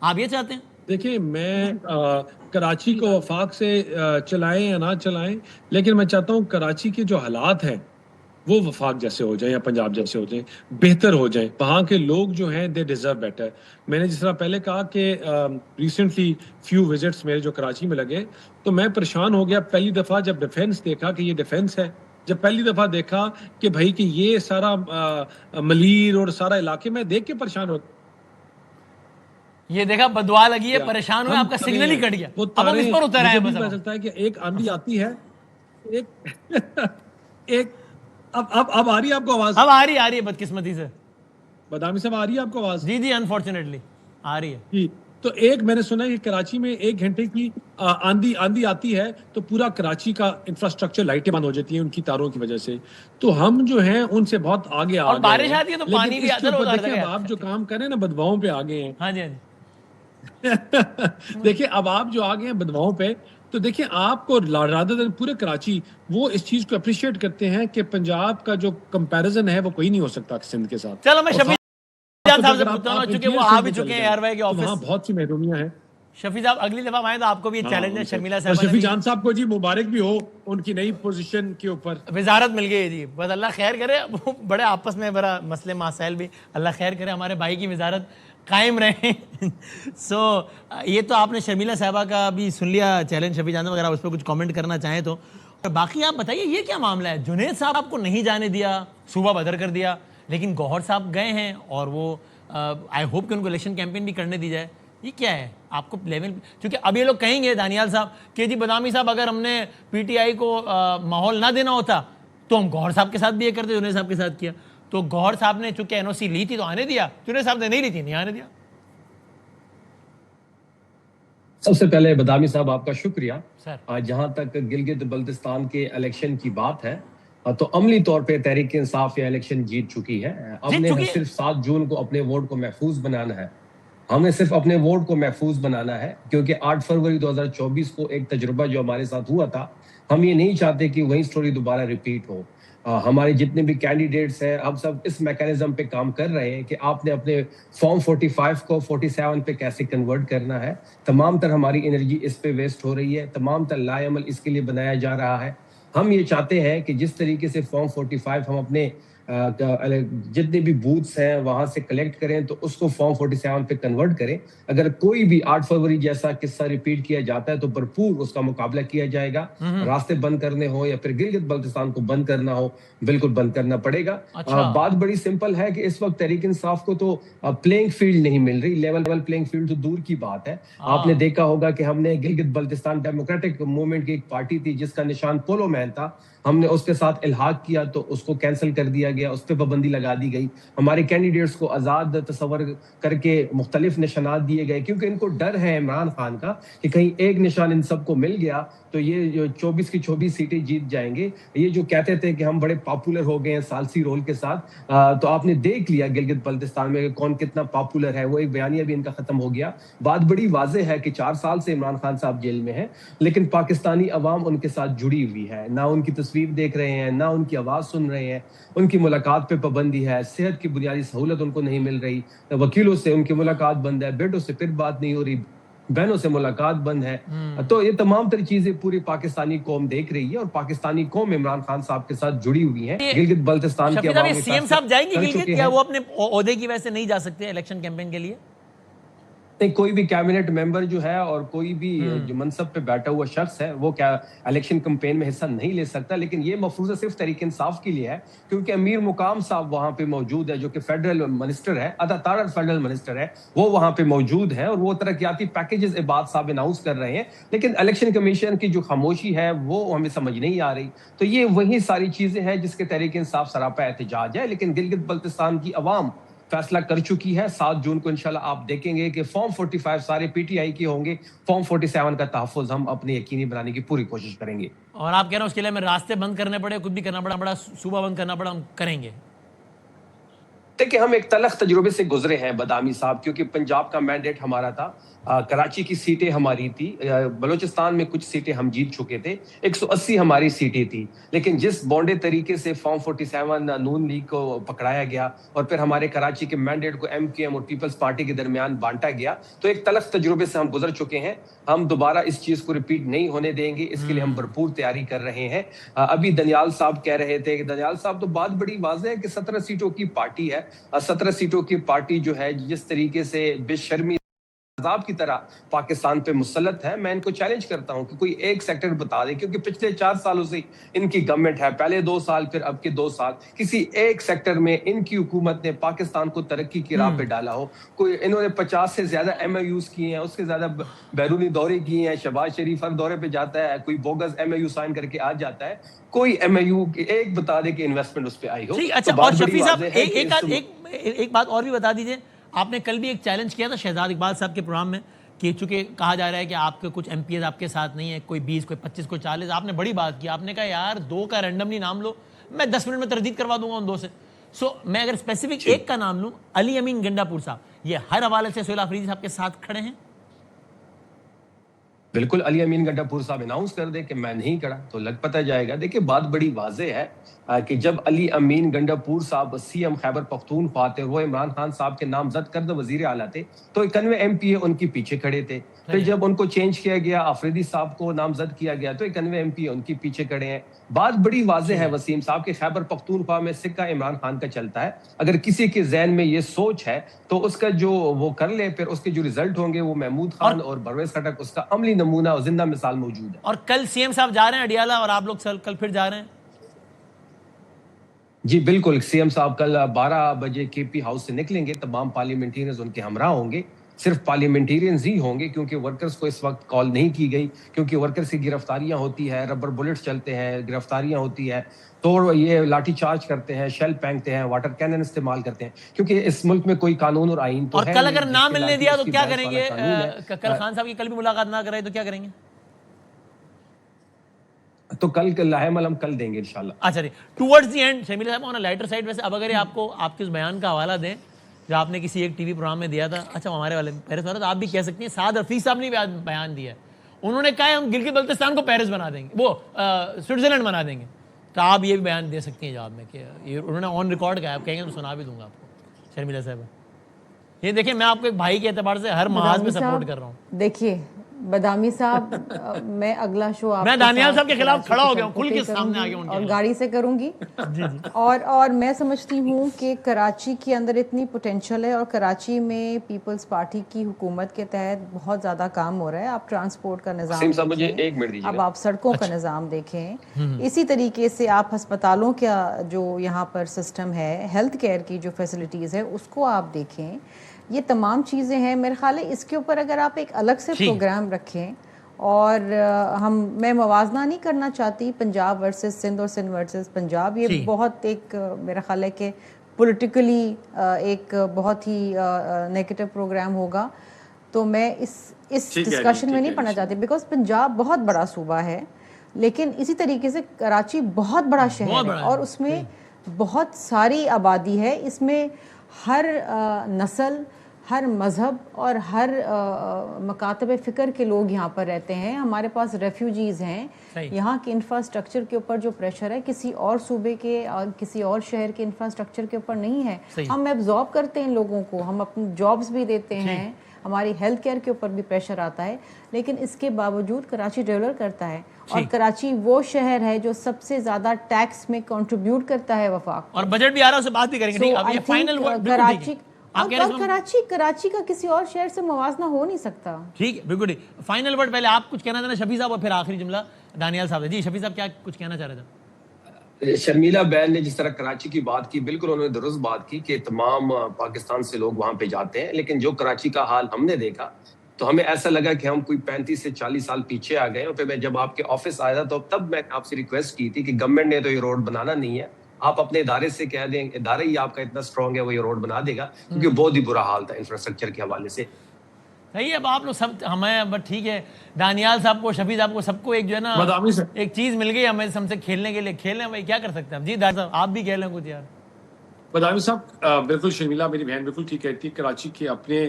آپ یہ چاہتے ہیں؟ دیکھیں میں کراچی کو وفاق سے چلائیں یا نہ چلائیں, لیکن میں چاہتا ہوں کراچی کے جو حالات ہیں وہ وفاق جیسے ہو جائیں یا پنجاب جیسے ہو جائیں, بہتر ہو جائیں. وہاں کے لوگ جو ہیں دے ڈیزرو بیٹر. میں نے جس طرح پہلے کہا کہ ریسنٹلی فیو وزٹس میرے جو کراچی میں لگے تو میں پریشان ہو گیا پہلی دفعہ جب ڈیفینس دیکھا کہ یہ ڈیفینس ہے, جب پہلی دفعہ دیکھا کہ بھائی کہ یہ سارا ملیر اور سارا علاقے میں دیکھ کے پریشان ہو. یہ دیکھا بدعا لگی ہے, پریشان ہوئے, آپ کا سگنل ہی کٹ گیا. اب ہم اس پر اتر آئے ہیں. پتہ چلتا ہے کہ ایک آندھی آتی ہے, ایک اب آ رہی ہے آپ کو آواز؟ اب آ رہی ہے بدقسمتی سے. بدامی صاحب آ رہی ہے آپ کو آواز؟ جی انفارچونیٹلی آ رہی ہے. جی تو ایک میں نے سنا ہے کہ کراچی میں 1 گھنٹے کی آندھی آتی ہے تو پورا کراچی کا انفراسٹرکچر لائٹیں بند ہو جاتی ہیں ان کی تاروں کی وجہ سے. تو ہم جو ہیں ان سے بہت آگے اور بارش آتی ہے تو پانی بھی آتا ہے. آپ جو کام کریں نا بدواؤں پہ آگے ہیں. ہاں جی دیکھیں اب آپ جو آگے ہیں بدواؤں پہ, تو دیکھیں آپ کو رادر دین پورے کراچی وہ اس چیز کو اپریشیٹ کرتے ہیں کہ پنجاب کا جو کمپیریزن ہے وہ کوئی نہیں ہو سکتا سندھ کے ساتھ. چلو میں شفیع صاحب سے پوچھتا ہوں, چونکہ وہ آ بھی چکے ہیں ایئر وے کے آفس, وہاں بہت سی محرومیاں ہیں. شفیع صاحب اگلی دفعہ آئیں تو آپ کو بھی چیلنج ہے. شرمیلا صاحب, شفیع جان صاحب کو جی مبارک بھی ہو ان کی نئی پوزیشن کے اوپر, وزارت مل گئی جی, بس اللہ خیر کرے. بڑے آپس میں بڑا مسئلے مسائل بھی, اللہ خیر کرے, ہمارے بھائی کی وزارت قائم رہے. سو یہ تو آپ نے شرمیلا صاحبہ کا بھی سن لیا چیلنج. شفیع جان اگر آپ اس پہ کچھ کامنٹ کرنا چاہیں تو. باقی آپ بتائیے یہ کیا معاملہ ہے؟ جنید صاحب آپ کو نہیں جانے دیا, صوبہ بدر کر دیا, لیکن گوہر صاحب گئے ہیں اور وہ آئی ہوپ کہ ان کو الیکشن کیمپین بھی کرنے دی جائے. یہ کیا ہے آپ کو لیول؟ کیونکہ اب یہ لوگ کہیں گے دانیال صاحب کہ جی بدامی صاحب اگر ہم نے پی ٹی آئی کو ماحول نہ دینا ہوتا تو ہم گوہر صاحب کے ساتھ بھی یہ کرتے, جنید صاحب کے ساتھ کیا. تو گوہر صاحب نے چونکہ این او سی لی تھی تو آنے دیا, جنید صاحب نے نہیں لی تھی نہیں آنے دیا. سب سے پہلے بدامی صاحب آپ کا شکریہ. سر جہاں تک گلگت بلتستان کے الیکشن کی بات ہے تو عملی طور پہ تحریک انصاف یہ الیکشن جیت چکی ہے. اب نے صرف 7 جون کو اپنے ووٹ کو محفوظ بنانا ہے ہمیں صرف اپنے ووٹ کو محفوظ بنانا ہے، کیونکہ 8 فروری 2024 کو ایک تجربہ جو ہمارے ساتھ ہوا تھا، ہم یہ نہیں چاہتے کہ وہی سٹوری دوبارہ ریپیٹ ہو۔ ہمارے جتنے بھی کینڈیڈیٹس ہیں، ہم سب اس میکانزم پہ کام کر رہے ہیں کہ آپ نے اپنے فارم 45 کو 47 پہ کیسے کنورٹ کرنا ہے۔ تمام تر ہماری انرجی اس پہ ویسٹ ہو رہی ہے، تمام تر لائے عمل اس کے لیے بنایا جا رہا ہے۔ ہم یہ چاہتے ہیں کہ جس طریقے سے فارم 45 ہم اپنے جتنے بھی بوتھس ہیں وہاں سے کلیکٹ کریں تو اس کو فارم 47 پہ کنورٹ کریں۔ اگر کوئی بھی 8 فروری جیسا قصہ ریپیٹ کیا جاتا ہے تو بھرپور اس کا مقابلہ کیا جائے گا۔ راستے بند کرنے ہو یا پھر گلگت بلتستان کو بند کرنا ہو، بالکل بند کرنا پڑے گا۔ بات بڑی سمپل ہے کہ اس وقت تحریک انصاف کو تو پلینگ فیلڈ نہیں مل رہی، لیول پلینگ فیلڈ تو دور کی بات ہے۔ آپ نے دیکھا ہوگا کہ ہم نے گلگت بلتستان ڈیموکریٹک موومنٹ کی ایک پارٹی تھی جس کا نشان پولو مین تھا، ہم نے اس کے ساتھ الحاق کیا تو اس کو کینسل کر دیا گیا، اس پہ پابندی لگا دی گئی۔ ہمارے کینڈیڈیٹس کو آزاد تصور کر کے مختلف نشانات دیے گئے، کیونکہ ان کو ڈر ہے عمران خان کا کہ کہیں ایک نشان ان سب کو مل گیا تو یہ جو 24 کی 24 سیٹیں جیت جائیں گے۔ یہ جو کہتے تھے کہ ہم بڑے پاپولر ہو گئے ہیں ثالثی رول کے ساتھ، تو آپ نے دیکھ لیا گلگت بلتستان میں کون کتنا پاپولر ہے، وہ ایک بیانیہ بھی ان کا ختم ہو گیا۔ بات بڑی واضح ہے کہ 4 سال سے عمران خان صاحب جیل میں ہیں، لیکن پاکستانی عوام ان کے ساتھ جڑی ہوئی ہے، نہ ان کی تصویر دیکھ رہے ہیں، نہ ان کی آواز سن رہے ہیں، ان کی ملاقات پہ پابندی ہے، صحت کی بنیادی سہولت ان کو نہیں مل رہی، وکیلوں سے ان کی ملاقات بند ہے، بیٹوں سے پھر بات نہیں ہو رہی، بہنوں سے ملاقات بند ہے۔ تو یہ تمام تر چیزیں پوری پاکستانی قوم دیکھ رہی ہے اور پاکستانی قوم عمران خان صاحب کے ساتھ جڑی ہوئی ہے۔ گلگت بلتستان کے عوام سی ایم صاحب جائیں گے گلگت یا وہ اپنے عہدے کی وجہ سے نہیں جا سکتے الیکشن کیمپین کے لیے؟ نہیں، کوئی بھی کیبنٹ ممبر جو ہے اور کوئی بھی جو منصب پہ بیٹھا ہوا شخص ہے وہ کیا الیکشن کمپین میں حصہ نہیں لے سکتا، لیکن یہ مفروضہ صرف تحریک انصاف کے لیے ہے، کیونکہ امیر مقام صاحب وہاں پہ موجود ہے جو کہ فیڈرل منسٹر ہے، ادھا فیڈرل منسٹر ہے، وہ وہاں پہ موجود ہے اور وہ ترقیاتی پیکیجز عباد صاحب اناؤنس کر رہے ہیں، لیکن الیکشن کمیشن کی جو خاموشی ہے وہ ہمیں سمجھ نہیں آ رہی۔ تو یہ وہی ساری چیزیں ہیں جس کے تحریک انصاف سراپا احتجاج ہے، لیکن گلگت بلتستان کی عوام فیصلہ کر چکی ہے۔ 7 جون کو انشاءاللہ آپ دیکھیں گے کہ فارم 45 سارے پی ٹی آئی کے ہوں گے، فارم 47 کا تحفظ ہم اپنے یقینی بنانے کی پوری کوشش کریں گے۔ اور آپ کہہ رہے ہیں اس کے لیے ہمیں راستے بند کرنے پڑے، کچھ بھی کرنا پڑا، صوبہ بند کرنا پڑا، ہم کریں گے۔ دیکھیں، ہم ایک تلخ تجربے سے گزرے ہیں بادامی صاحب، کیونکہ پنجاب کا مینڈیٹ ہمارا تھا، کراچی کی سیٹیں ہماری تھی، بلوچستان میں کچھ سیٹیں ہم جیت چکے تھے، 180 ہماری سیٹیں تھی، لیکن جس بونڈے طریقے سے فارم 47 نون لیگ کو پکڑایا گیا اور پھر ہمارے کراچی کے مینڈیٹ کو ایم کیو ایم اور پیپلز پارٹی کے درمیان بانٹا گیا، تو ایک تلخ تجربے سے ہم گزر چکے ہیں۔ ہم دوبارہ اس چیز کو ریپیٹ نہیں ہونے دیں گے، اس کے لیے ہم بھرپور تیاری کر رہے ہیں۔ ابھی دنیال صاحب کہہ رہے تھے کہ دنیال صاحب تو بات بڑی واضح ہے کہ 17 سیٹوں کی پارٹی ہے، 17 سیٹوں کی پارٹی جو ہے جس طریقے سے بے شرمی عذاب کی طرح پاکستان پہ مسلط ہے، میں ان کو چیلنج کرتا ہوں کہ کوئی ایک سیکٹر بتا دے، کیونکہ پچھلے 4 سالوں سے ان کی گورنمنٹ ہے، پہلے 2 سال پھر اب کے 2 سال، کسی ایک سیکٹر میں ان کی حکومت نے پاکستان کو ترقی کی راہ پہ ڈالا ہو۔ کوئی انہوں نے 50 سے زیادہ ایم اے یوز کیے ہیں، اس سے زیادہ بیرونی دورے کیے ہیں، شہباز شریف ہر دورے پہ جاتا ہے، کوئی bogus M A U sign کر کے آ جاتا ہے، کوئی ایم اے یو ایک بتا دے کہ انویسٹمنٹ اس پہ آئی ہو۔ اچھا، اور شفیع صاحب ایک بات اور بھی بتا دیجئے، آپ نے کل بھی ایک چیلنج کیا تھا شہزاد اقبال صاحب کے پروگرام میں کہ چونکہ کہا جا رہا ہے کہ آپ کے کچھ ایم پی ایز آپ کے ساتھ نہیں ہیں، کوئی 20، کوئی 25، کوئی 40، آپ نے بڑی بات کی، آپ نے کہا یار 2 کا رینڈملی نام لو، میں 10 منٹ میں تردید کروا دوں گا ان 2 سے۔ میں اگر اسپیسیفک ایک کا نام لوں، علی امین گنڈا پور صاحب، یہ ہر حوالے سے سہیل آفریدی صاحب کے ساتھ کھڑے ہیں؟ بالکل، علی امین گنڈا پور صاحب اناؤنس کر دے کہ میں نہیں کھڑا تو لگ پتہ جائے گا۔ دیکھیں، بات بڑی واضح ہے کہ جب علی امین گنڈا پور صاحب سی ایم خیبر پختونخوا تھے، وہ عمران خان صاحب کے نامزد کردہ وزیر اعلیٰ تھے، تو 91 ایم پی اے ان کے پیچھے کھڑے تھے۔ پھر جب ان کو چینج کیا گیا، آفریدی صاحب کو نامزد کیا گیا، تو 91 ایم پی اے ان کے پیچھے کھڑے ہیں۔ بات بڑی واضح ہے وسیم صاحب کہ خیبر پختونخوا میں سکہ عمران خان کا چلتا ہے۔ اگر کسی کے ذہن میں یہ سوچ ہے تو اس کا جو وہ کر لے، پھر اس کے جو ریزلٹ ہوں گے وہ محمود خان اور پرویز خٹک اس کا عملی نمونہ اور زندہ مثال موجود ہے۔ اور کل سی ایم صاحب جا رہے ہیں اڈیالہ اور آپ لوگ کل پھر جا رہے ہیں؟ جی بالکل، سی ایم صاحب کل 12 بجے کے پی ہاؤس سے نکلیں گے، تمام پارلیمنٹیرینز ان کے ہمراہ ہوں گے، صرف پارلیمنٹیرینز ہی ہوں گے کیونکہ ورکرز کو اس وقت کال نہیں کی گئی، کیونکہ ورکرز کی گرفتاریاں ہوتی ہیں، ربر بلٹس چلتے ہیں، گرفتاریاں ہوتی ہے، تو یہ لاٹھی چارج کرتے ہیں، شیل پھینکتے ہیں، واٹر کینن استعمال کرتے ہیں، کیونکہ اس ملک میں کوئی قانون اور آئین تو ہے نہیں۔ اور کل اگر نہ ملنے دیا تو کیا کریں گے؟ کل خان صاحب کی کل بھی ملاقات نہ کرے تو کیا کریں گے؟ تو کل لاہے عمل ہم کل دیں گے انشاءاللہ۔ اچھا جی، ٹورڈز دی اینڈ شمیل صاحب آن لائٹر سائڈ، ویسے اب اگر آپ کو آپ کے اس بیان کا حوالہ دیں جو آپ نے کسی ایک ٹی وی پروگرام میں دیا تھا, اچھا ہمارے والے پیرس والا, تو آپ بھی کہہ سکتی ہیں. سعد حفیظ صاحب نے بھی بیان دیا ہے, انہوں نے کہا ہے ہم گلگت بلتستان کو پیرس بنا دیں گے, وہ سوئٹزرلینڈ بنا دیں گے. تو آپ یہ بھی بیان دے سکتی ہیں جواب میں کہ یہ انہوں نے آن ریکارڈ کہا, آپ کہیں گے تو سنا بھی دوں گا آپ کو. شرمیلا صاحب یہ دیکھیں, میں آپ کو ایک بھائی کے اعتبار سے ہر محاذ میں سپورٹ کر رہا ہوں. دیکھیے بدامی صاحب, میں اگلا شو آپ میں دانیال صاحب کے خلاف کھڑا ہو گیا ہوں, کھل کے سامنے آ گیا ہوں اور گاڑی سے کروں گی. اور میں سمجھتی ہوں کہ کراچی کے اندر اتنی پوٹینشل ہے, اور کراچی میں پیپلز پارٹی کی حکومت کے تحت بہت زیادہ کام ہو رہا ہے. آپ ٹرانسپورٹ کا نظام دیکھیں, اب آپ سڑکوں کا نظام دیکھیں, اسی طریقے سے آپ ہسپتالوں کا جو یہاں پر سسٹم ہے, ہیلتھ کیئر کی جو فیسلٹیز ہے اس کو آپ دیکھیں. یہ تمام چیزیں ہیں. میرے خیال ہے اس کے اوپر اگر آپ ایک الگ سے پروگرام رکھیں, اور میں موازنہ نہیں کرنا چاہتی پنجاب ورسز سندھ اور سندھ ورسز پنجاب, یہ بہت ایک میرا خیال ہے کہ پولیٹیکلی ایک بہت ہی نیگیٹو پروگرام ہوگا. تو میں اس ڈسکشن میں نہیں پڑھنا چاہتی, بیکاز پنجاب بہت بڑا صوبہ ہے, لیکن اسی طریقے سے کراچی بہت بڑا شہر ہے, اور اس میں بہت ساری آبادی ہے. اس میں ہر نسل, ہر مذہب اور ہر مکاتب فکر کے لوگ یہاں پر رہتے ہیں. ہمارے پاس ریفیوجیز ہیں. یہاں کے انفراسٹرکچر کے اوپر جو پریشر ہے کسی اور صوبے کے, کسی اور شہر کے انفراسٹرکچر کے اوپر نہیں ہے. ہم ایبزارب کرتے ہیں لوگوں کو, ہم اپنی جابز بھی دیتے ہیں, ہماری ہیلتھ کیئر کے اوپر بھی پریشر آتا ہے, لیکن اس کے باوجود کراچی ڈیولپ کرتا ہے. اور کراچی وہ شہر ہے جو سب سے زیادہ ٹیکس میں کنٹریبیوٹ کرتا ہے وفاق, اور بجٹ بھی آ رہا ہے, اس سے بات بھی کریں گے. کراچی کا کسی اور شہر سے موازنہ ہو نہیں سکتا. ٹھیک ہے, بالکل. فائنل ورڈ پہلے آپ کچھ کہنا تھا نا شفیع صاحب, اور پھر آخری جملہ دانیال صاحب. جی شفیع صاحب کیا کچھ کہنا چاہ رہے تھے؟ شرمیلا بہن نے جس طرح کراچی کی بات کی, بالکل انہوں نے درست بات کی کہ تمام پاکستان سے لوگ وہاں پہ جاتے ہیں, لیکن جو کراچی کا حال ہم نے دیکھا تو ہمیں ایسا لگا کہ ہم کوئی 35 سے 40 سال پیچھے آ گئے. اور پھر میں جب آپ کے آفس آیا تھا تو تب میں آپ سے ریکویسٹ کی تھی کہ گورنمنٹ نے تو یہ روڈ بنانا نہیں ہے, آپ اپنے ادارے سے کہہ دیں, ادارہ ہی آپ کا اتنا اسٹرانگ ہے وہ یہ روڈ بنا دے گا, کیونکہ بہت ہی برا حال تھا انفراسٹرکچر کے حوالے سے. صحیح ہے, اب آپ لوگ سب ہمیں, بٹ ٹھیک ہے, دانیال صاحب کو, شفیع صاحب کو, سب کو ایک جو ہے نا ایک چیز مل گئی ہمیں ہم سے کھیلنے کے لیے. کھیلیں بھائی, کیا کر سکتے ہیں. جی دار صاحب آپ بھی کہہ لیں کچھ یار. بدامی صاحب بالکل, شرمیلا میری بہن بالکل ٹھیک کہتی ہے, کراچی کے اپنے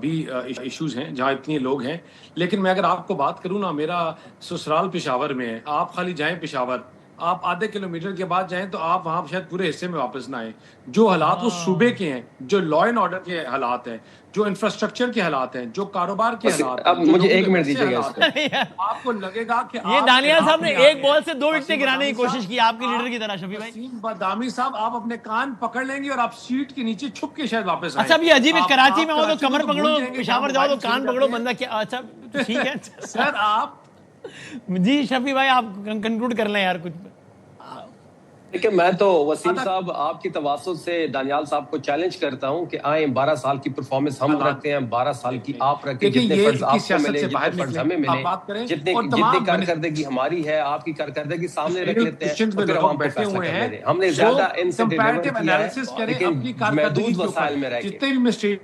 بھی ایشوز ہیں جہاں اتنے لوگ ہیں. لیکن میں اگر آپ کو بات کروں نا, میرا سسرال پشاور میں ہے. آپ خالی جائیں پشاور, آپ آدھے کلومیٹر کے بعد جائیں تو آپ وہاں شاید پورے حصے میں واپس نہ آئیں. جو حالات وہ صوبے کے ہیں, جو لا اینڈ آرڈر کے حالات ہیں, جو انفراسٹرکچر کے حالات ہیں, جو کاروبار کے حالات ہیں, مجھے ایک منٹ دیجیے گا, آپ کو لگے گا کہ یہ دانیال صاحب نے ایک بال سے 2 وکٹیں گرانے کی کوشش کی آپ کے لیڈر کی طرح. شفیع بھائی بدامی صاحب, آپ اپنے کان پکڑ لیں گے اور آپ سیٹ کے نیچے چھپ کے شاید واپس آئیں. اچھا یہ عجیب ہے, کراچی میں ہو تو کمر پکڑو, پشاور جاؤ تو کان پکڑو, بندہ کیا. اچھا ٹھیک ہے سر آپ. جی شفیع بھائی آپ کنکلوڈ کر لیں یار کچھ. لیکن میں تو وسیم صاحب آپ کی تواسط سے دانیال صاحب کو چیلنج کرتا ہوں کہ آئیں, 12 سال کی پرفارمنس ہم رکھتے ہیں, 12 سال کی آپ رکھیں, جتنے فرض آپ کو ملے, جتنے فرض ہمیں ملے, جتنی کارکردگی ہماری ہے آپ کی کارکردگی سامنے رکھ لیتے ہیں, پھر عوام کو فیصلہ کرنے دیں. ہم نے زیادہ ان سے ڈیلیور کیا ہے, لیکن محدود وسائل میں رہ کے.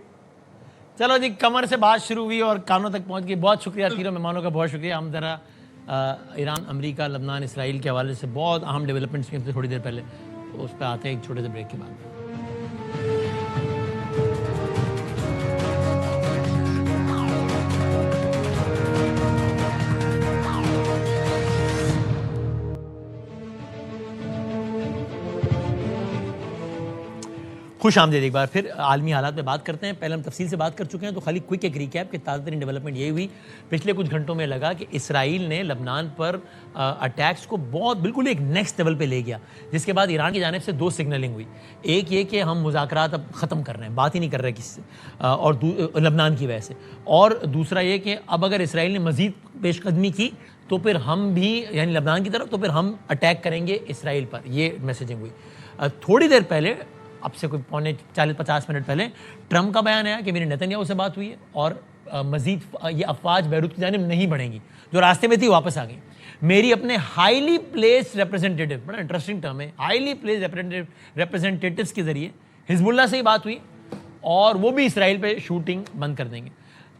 چلو جی, کمر سے بات شروع ہوئی اور کانوں تک پہنچ گئی. بہت شکریہ تینوں مہمانوں کا, بہت شکریہ. ہم ذرا ایران, امریکہ, لبنان, اسرائیل کے حوالے سے بہت اہم ڈیولپمنٹس کی تھوڑی دیر پہلے, تو اس پہ آتے ہیں ایک چھوٹے سے بریک کے بعد. خوش آمدید ایک بار پھر. عالمی حالات پہ بات کرتے ہیں. پہلے ہم تفصیل سے بات کر چکے ہیں, تو خالی کوئک ایک ریکیپ کہ تازہ ترین ڈیولپمنٹ یہی ہوئی پچھلے کچھ گھنٹوں میں لگا کہ اسرائیل نے لبنان پر اٹیکس کو بہت بالکل ایک نیکسٹ لیول پہ لے گیا, جس کے بعد ایران کی جانب سے 2 سگنلنگ ہوئی. ایک یہ کہ ہم مذاکرات اب ختم کر رہے ہیں, بات ہی نہیں کر رہے کسی سے, اور لبنان کی وجہ سے, اور دوسرا یہ کہ اب اگر اسرائیل نے مزید پیش قدمی کی تو پھر ہم بھی, یعنی لبنان کی طرف, تو پھر ہم اٹیک کریں گے اسرائیل پر. یہ میسیجنگ ہوئی. تھوڑی دیر پہلے, اب سے کوئی 40-50 منٹ پہلے, ٹرمپ کا بیان آیا کہ میری نیتنیاہو سے بات ہوئی ہے اور مزید یہ افواج بیروت کی جانب نہیں بڑھیں گی, جو راستے میں تھی واپس آ گئی. میری اپنے ہائیلی پلیس ریپرزینٹیٹیو, بڑا انٹرسٹنگ ٹرم ہے, ہائیلی پلیس ریپرزینٹیٹیوز کے ذریعے حزب اللہ سے ہی بات ہوئی, اور وہ بھی اسرائیل پہ شوٹنگ بند کر دیں گے.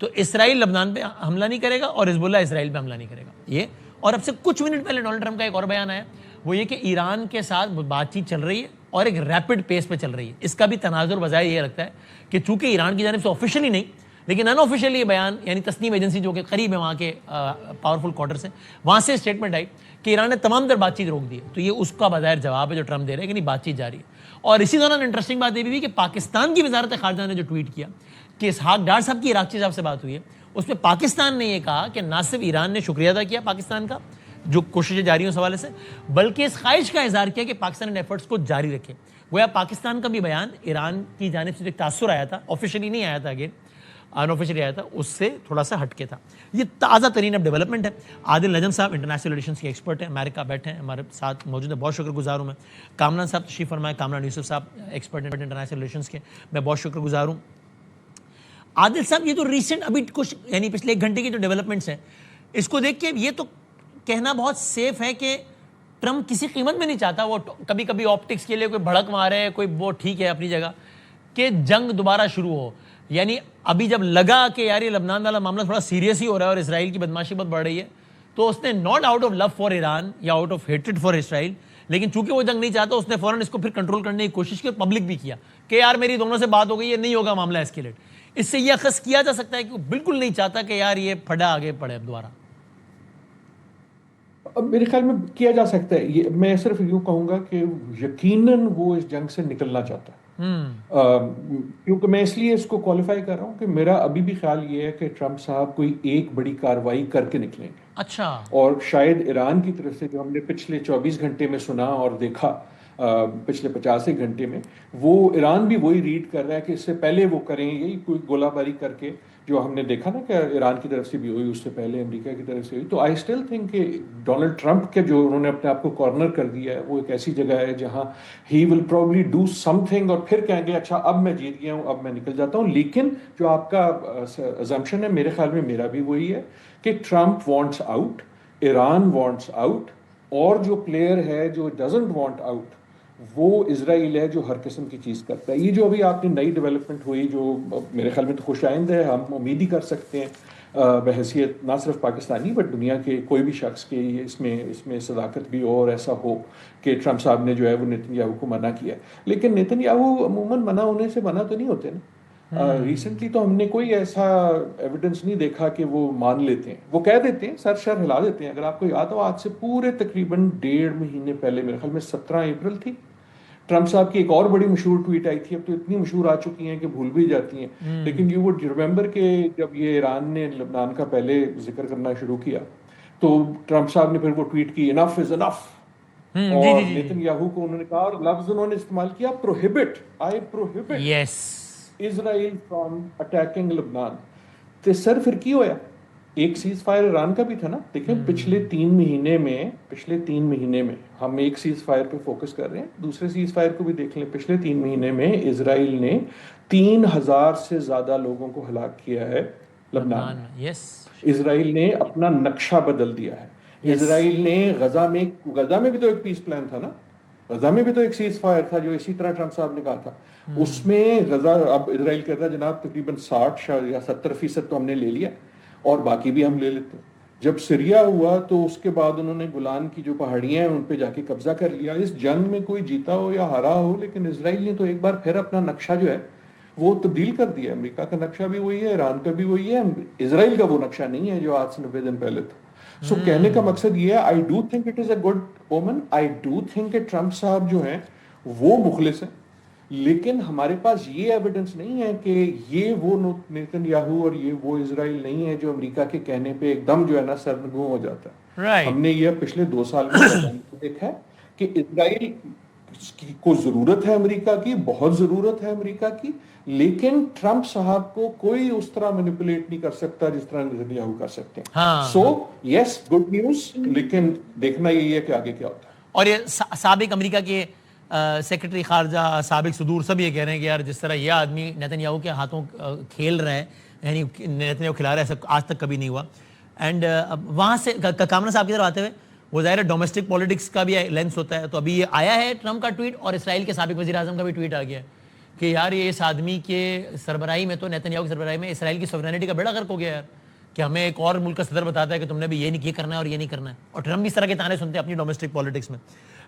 تو اسرائیل لبنان پہ حملہ نہیں کرے گا اور حزب اللہ اسرائیل پہ حملہ نہیں کرے گا. یہ, اور اب سے کچھ منٹ پہلے ڈونلڈ ٹرمپ کا ایک اور بیان آیا, وہ یہ کہ ایران کے ساتھ بات چیت چل رہی ہے اور ایک ریپڈ پیس پہ چل رہی ہے. اس کا بھی تناظر بظاہر یہ لگتا ہے کہ چونکہ ایران کی جانب سے آفیشلی نہیں لیکن ان آفیشلی یہ بیان, یعنی تسنیم ایجنسی جو کہ قریب ہے وہاں کے پاورفل کوارٹر سے, وہاں سے اسٹیٹمنٹ آئی کہ ایران نے تمام تر بات چیت روک دی ہے. تو یہ اس کا بظاہر جواب ہے جو ٹرمپ دے رہے ہیں کہ نہیں بات چیت جاری ہے. اور اسی دوران انٹرسٹنگ بات یہ بھی کہ پاکستان کی وزارت خارجہ نے جو ٹویٹ کیا کہ اسحاق ڈار صاحب کی عراقچی صاحب سے بات ہوئی ہے, اس میں پاکستان نے یہ کہا کہ نہ صرف ایران نے شکریہ ادا کیا پاکستان کا جو کوششیں جاری ہیں اس حوالے سے, بلکہ اس خواہش کا اظہار کیا کہ پاکستان ان ایفرٹس کو جاری رکھے. گویا پاکستان کا بھی بیان ایران کی جانب سے جو تاثر آیا تھا, آفیشلی نہیں آیا تھا, اگین ان آفیشلی آیا تھا, اس سے تھوڑا سا ہٹ کے تھا. یہ تازہ ترین اب ڈیولپمنٹ ہے. عادل نجم صاحب انٹرنیشنل ریلیشنز کے ایکسپرٹ ہیں, امریکہ بیٹھے ہیں, ہمارے ساتھ موجود ہیں, بہت شکر گزار ہوں میں. کامران صاحب تشریف فرمائے, کامران یوسف صاحب ایکسپرٹ ہیں انٹرنیشنل ریلیشنز کے, میں بہت شکر گزار ہوں. عادل صاحب یہ تو ریسنٹ ابھی کچھ یعنی پچھلے 1 گھنٹے کی جو ڈیولپمنٹس ہیں اس کو دیکھ کے یہ تو کہنا بہت سیف ہے کہ ٹرمپ کسی قیمت میں نہیں چاہتا, وہ کبھی کبھی آپٹکس کے لیے کوئی بھڑک مارے ہے, کوئی وہ ٹھیک ہے اپنی جگہ, کہ جنگ دوبارہ شروع ہو. یعنی ابھی جب لگا کہ یار یہ لبنان والا معاملہ تھوڑا سیریس ہی ہو رہا ہے اور اسرائیل کی بدماشی بہت بڑھ رہی ہے, تو اس نے not out of love for Iran یا out of hatred for Israel, لیکن چونکہ وہ جنگ نہیں چاہتا اس نے فوراً اس کو پھر کنٹرول کرنے کی کوشش کی اور پبلک بھی کیا کہ یار میری دونوں سے بات ہو گئی, یہ نہیں ہوگا معاملہ ایسکیلیٹ. اس سے یہ اخذ کیا جا سکتا ہے کہ وہ بالکل نہیں چاہتا کہ یار یہ پھڈا آگے پڑے اب دوبارہ. اب میرے خیال میں کیا جا سکتا ہے, یہ میں صرف یوں کہوں گا کہ یقیناً وہ اس جنگ سے نکلنا چاہتا ہے. کیونکہ میں اس لیے اس کو کوالیفائی کر رہا ہوں کہ میرا ابھی بھی خیال یہ ہے کہ ٹرمپ صاحب کوئی ایک بڑی کارروائی کر کے نکلیں گے. اچھا. اور شاید ایران کی طرف سے جو ہم نے پچھلے 24 گھنٹے میں سنا اور دیکھا, پچھلے 50 گھنٹے میں, وہ ایران بھی وہی ریڈ کر رہا ہے کہ اس سے پہلے وہ کریں یہی کوئی گولہ باری کر کے, جو ہم نے دیکھا نا کہ ایران کی طرف سے بھی ہوئی, اس سے پہلے امریکہ کی طرف سے ہوئی. تو آئی اسٹل تھنک کہ ڈونلڈ ٹرمپ کے جو انہوں نے اپنے آپ کو کارنر کر دیا ہے وہ ایک ایسی جگہ ہے جہاں he will probably do something اور پھر کہیں گے اچھا اب میں جیت گیا ہوں, اب میں نکل جاتا ہوں. لیکن جو آپ کا ازمپشن ہے میرے خیال میں میرا بھی وہی ہے کہ Trump wants out, Iran wants out, اور جو پلیئر ہے جو ڈزنٹ وانٹ آؤٹ وہ اسرائیل ہے جو ہر قسم کی چیز کرتا ہے. یہ جو ابھی آپ نے نئی ڈیولپمنٹ ہوئی جو میرے خیال میں تو خوش آئند ہے, ہم امید ہی کر سکتے ہیں بحیثیت نہ صرف پاکستانی بٹ دنیا کے کوئی بھی شخص کے اس میں صداقت بھی ہو اور ایسا ہو کہ ٹرمپ صاحب نے جو ہے وہ نیتن یاہو کو منع کیا ہے. لیکن نیتن یاہو عموماً منع ہونے سے منع تو نہیں ہوتے نا. ریسنٹلی تو ہم نے کوئی ایسا ایویڈنس نہیں دیکھا کہ وہ مان لیتے ہیں, وہ کہہ دیتے ہیں, سر شر ہلا دیتے ہیں. اگر آپ کو یاد ہو آج سے پورے تقریباً 1.5 مہینے پہلے, میرے خیال میں 17 اپریل تھی, ٹرمپ صاحب کی ایک اور بڑی مشہور ٹویٹ آئی تھی, اب تو اتنی مشہور آ چکی ہیں کہ بھول بھی جاتی ہیں, لیکن یو وڈ ریمبر کہ جب یہ ایران نے لبنان کا پہلے ذکر کرنا شروع کیا تو ٹرمپ صاحب نے پھر وہ ٹویٹ کی انف از انف, اور نیتن یاہو کو انہوں نے کہا, اور لفظ انہوں نے استعمال کیا prohibit, I prohibit Israel from attacking لبنان. تو سر پھر کی ہویا, ایک سیز فائر ایران کا بھی تھا نا. دیکھیں پچھلے 3 مہینے میں ہم ایک سیز فائر پہ فوکس کر رہے ہیں, دوسرے سیز فائر کو بھی دیکھ لیں. پچھلے 3 مہینے میں اسرائیل نے 3000 سے زیادہ لوگوں کو ہلاک کیا ہے لبنان میں. اسرائیل نے اپنا نقشہ بدل دیا ہے. اسرائیل نے غزہ میں بھی تو ایک پیس پلان تھا نا, غزہ میں بھی تو ایک سیز فائر تھا جو اسی طرح ٹرمپ صاحب نے کہا تھا. اس میں غزہ اب اسرائیل کہتا ہے جناب تقریباً 60 یا 70% تو ہم نے لے لیا اور باقی بھی ہم لے لیتے ہیں. جب سریا ہوا تو اس کے بعد انہوں نے گولان کی جو پہاڑیاں ہیں ان پہ جا کے قبضہ کر لیا. اس جنگ میں کوئی جیتا ہو یا ہارا ہو, لیکن اسرائیل نے تو ایک بار پھر اپنا نقشہ جو ہے وہ تبدیل کر دیا. امریکہ کا نقشہ بھی وہی ہے, ایران کا بھی وہی ہے, اسرائیل کا وہ نقشہ نہیں ہے جو آج سے 90 دن پہلے تھا. سو کہنے کا مقصد یہ ہے, I do think it is a good omen. I do think کہ ٹرمپ صاحب جو ہیں وہ مخلص ہیں, لیکن ہمارے پاس یہ ایویڈنس نہیں ہے کہ یہ وہ نیتن یاہو اور یہ وہ اسرائیل نہیں ہے جو امریکہ کے کہنے پہ ایک دم جو ہے نا سرنگوں ہو جاتا ہے. ہم نے یہ پچھلے 2 سال میں دیکھا ہے کہ اسرائیل کو ضرورت ہے امریکہ کی, بہت ضرورت ہے امریکہ کی, لیکن ٹرمپ صاحب کو کوئی اس طرح مینیپولیٹ نہیں کر سکتا جس طرح نیتن یاہو کر سکتے ہیں. سو یس گڈ نیوز, لیکن دیکھنا یہی ہے کہ آگے کیا ہوتا ہے. اور یہ سابق امریکہ کے سیکرٹری خارجہ, سابق صدور سب یہ کہہ رہے ہیں کہ یار جس طرح یہ آدمی نیتن یاہو کے ہاتھوں کھیل رہا ہے, یعنی نیتن یاہو کھلا رہا ہے, ایسا آج تک کبھی نہیں ہوا. اینڈ وہاں سے کامران صاحب کی طرف آتے ہوئے, وہ ظاہر ہے ڈومیسٹک پولیٹکس کا بھی لینس ہوتا ہے, تو ابھی یہ آیا ہے ٹرمپ کا ٹویٹ اور اسرائیل کے سابق وزیر اعظم کا بھی ٹویٹ آ گیا ہے کہ یار یہ اس آدمی کے سربراہی میں, تو نیتن یاہو کی سربراہی میں اسرائیل کی سوورینٹی کا بیڑا غرق ہو گیا یار, کہ ہمیں ایک اور ملک کا صدر بتاتا ہے کہ تم نے بھی یہ نہیں کرنا ہے اور یہ نہیں کرنا ہے. اور ٹرمپ بھی اس طرح کے تانے سنتے ہیں اپنی ڈومیسٹک پولیٹکس میں.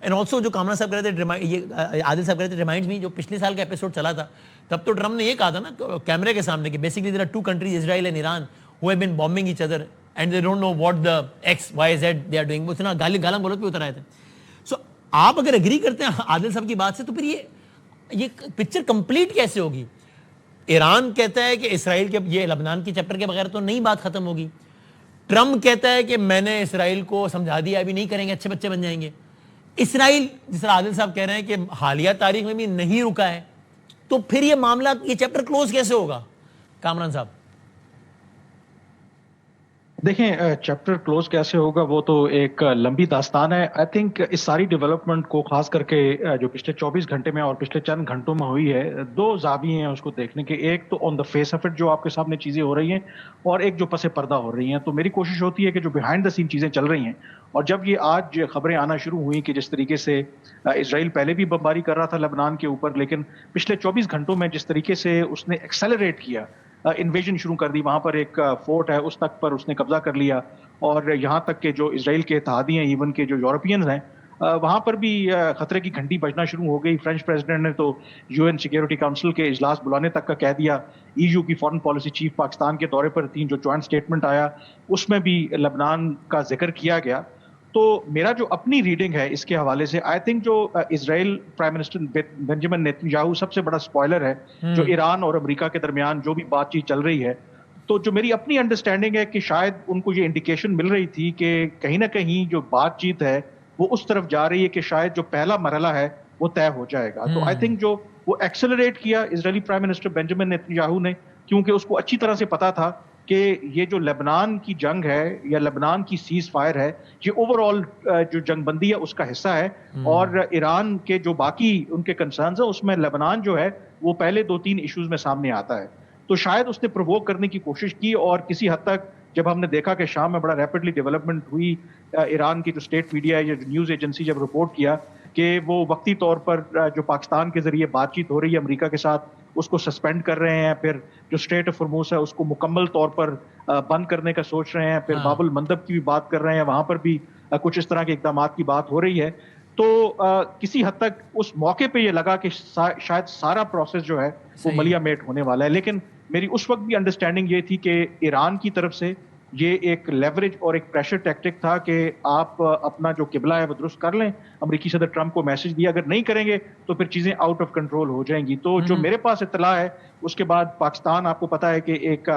اینڈ آلسو جو کامران صاحب کہہ رہے تھے, یہ عادل صاحب کہہ رہے تھے, ریمائنڈز می جو پچھلے سال کا ایپیسوڈ چلا تھا تب تو ٹرمپ نے یہ کہا تھا نا کیمرے کے سامنے کہ basically there are two countries, Israel and Iran, who have been bombing each other and they don't know what the X, Y, Z they are doing. وہ اتنا گالاں گلوچ پہ اتر آئے تھے. سو آپ اگر اگری کرتے ہیں عادل صاحب کی بات سے تو پھر یہ پکچر کمپلیٹ کیسے ہوگی؟ ایران کہتا ہے کہ اسرائیل کے یہ لبنان کی چیپٹر کے بغیر تو نہیں بات ختم ہوگی. ٹرمپ کہتا ہے کہ میں نے اسرائیل کو سمجھا دیا, ابھی نہیں کریں گے, اچھے بچے بن جائیں گے. اسرائیل جس طرح عادل صاحب کہہ رہے ہیں کہ حالیہ تاریخ میں بھی نہیں رکا ہے, تو پھر یہ معاملہ, یہ چیپٹر کلوز کیسے ہوگا کامران صاحب؟ دیکھیں چیپٹر کلوز کیسے ہوگا وہ تو ایک لمبی داستان ہے. آئی تھنک اس ساری ڈیولپمنٹ کو خاص کر کے جو پچھلے 24 گھنٹے میں اور پچھلے چند گھنٹوں میں ہوئی ہے, دو زاویے ہیں اس کو دیکھنے کے. ایک تو آن دا فیس آف اٹ جو آپ کے سامنے چیزیں ہو رہی ہیں, اور ایک جو پس پردہ ہو رہی ہیں. تو میری کوشش ہوتی ہے کہ جو بیہائنڈ دا سین چیزیں چل رہی ہیں, اور جب یہ آج خبریں آنا شروع ہوئیں کہ جس طریقے سے اسرائیل پہلے بھی بمباری کر رہا تھا لبنان کے اوپر, لیکن پچھلے 24 گھنٹوں میں جس طریقے سے اس نے ایکسیلریٹ کیا, انویژن شروع کر دی, وہاں پر ایک فورٹ ہے اس تک پر اس نے قبضہ کر لیا, اور یہاں تک کہ جو اسرائیل کے اتحادی ہیں, ایون کے جو یورپینز ہیں, وہاں پر بھی خطرے کی گھنٹی بجنا شروع ہو گئی. فرینچ پریزیڈنٹ نے تو UN سیکیورٹی کاؤنسل کے اجلاس بلانے تک کا کہہ دیا. EU کی فارن پالیسی چیف پاکستان کے دورے پر تھیں, جو جوائنٹ اسٹیٹمنٹ آیا اس میں بھی لبنان کا ذکر کیا گیا. تو میرا جو اپنی ریڈنگ ہے اس کے حوالے سے, آئی تھنک جو اسرائیل پرائم منسٹر بنجامن نیتنیاہو سب سے بڑا اسپوائلر ہے جو ایران اور امریکہ کے درمیان جو بھی بات چیت چل رہی ہے. تو جو میری اپنی انڈرسٹینڈنگ ہے کہ شاید ان کو یہ انڈیکیشن مل رہی تھی کہ کہیں نہ کہیں جو بات چیت ہے وہ اس طرف جا رہی ہے کہ شاید جو پہلا مرحلہ ہے وہ طے ہو جائے گا. تو آئی تھنک جو وہ ایکسلریٹ کیا اسرائیلی پرائم منسٹر بنجامن نیتنیاہو نے, کیونکہ اس کو اچھی طرح سے پتا تھا کہ یہ جو لبنان کی جنگ ہے یا لبنان کی سیز فائر ہے, یہ اوور آل جو جنگ بندی ہے اس کا حصہ ہے, اور ایران کے جو باقی ان کے کنسرنز ہیں اس میں لبنان جو ہے وہ پہلے 2-3 ایشوز میں سامنے آتا ہے. تو شاید اس نے پرووک کرنے کی کوشش کی, اور کسی حد تک جب ہم نے دیکھا کہ شام میں بڑا ریپڈلی ڈیولپمنٹ ہوئی, ایران کی جو اسٹیٹ میڈیا یا نیوز ایجنسی جب رپورٹ کیا کہ وہ وقتی طور پر جو پاکستان کے ذریعے بات چیت ہو رہی ہے امریکہ کے ساتھ اس کو سسپینڈ کر رہے ہیں, پھر جو اسٹریٹ آف ہرموز ہے اس کو مکمل طور پر بند کرنے کا سوچ رہے ہیں, پھر باب المندب کی بھی بات کر رہے ہیں, وہاں پر بھی کچھ اس طرح کے اقدامات کی بات ہو رہی ہے. تو کسی حد تک اس موقع پہ یہ لگا کہ شاید سارا پروسیس جو ہے وہ ملیا میٹ ہونے والا ہے. لیکن میری اس وقت بھی انڈرسٹینڈنگ یہ تھی کہ ایران کی طرف سے یہ ایک لیوریج اور ایک پریشر ٹیکٹک تھا کہ آپ اپنا جو قبلہ ہے وہ درست کر لیں. امریکی صدر ٹرمپ کو میسج دیا, اگر نہیں کریں گے تو پھر چیزیں آؤٹ آف کنٹرول ہو جائیں گی. تو جو میرے پاس اطلاع ہے اس کے بعد پاکستان, آپ کو پتا ہے کہ ایک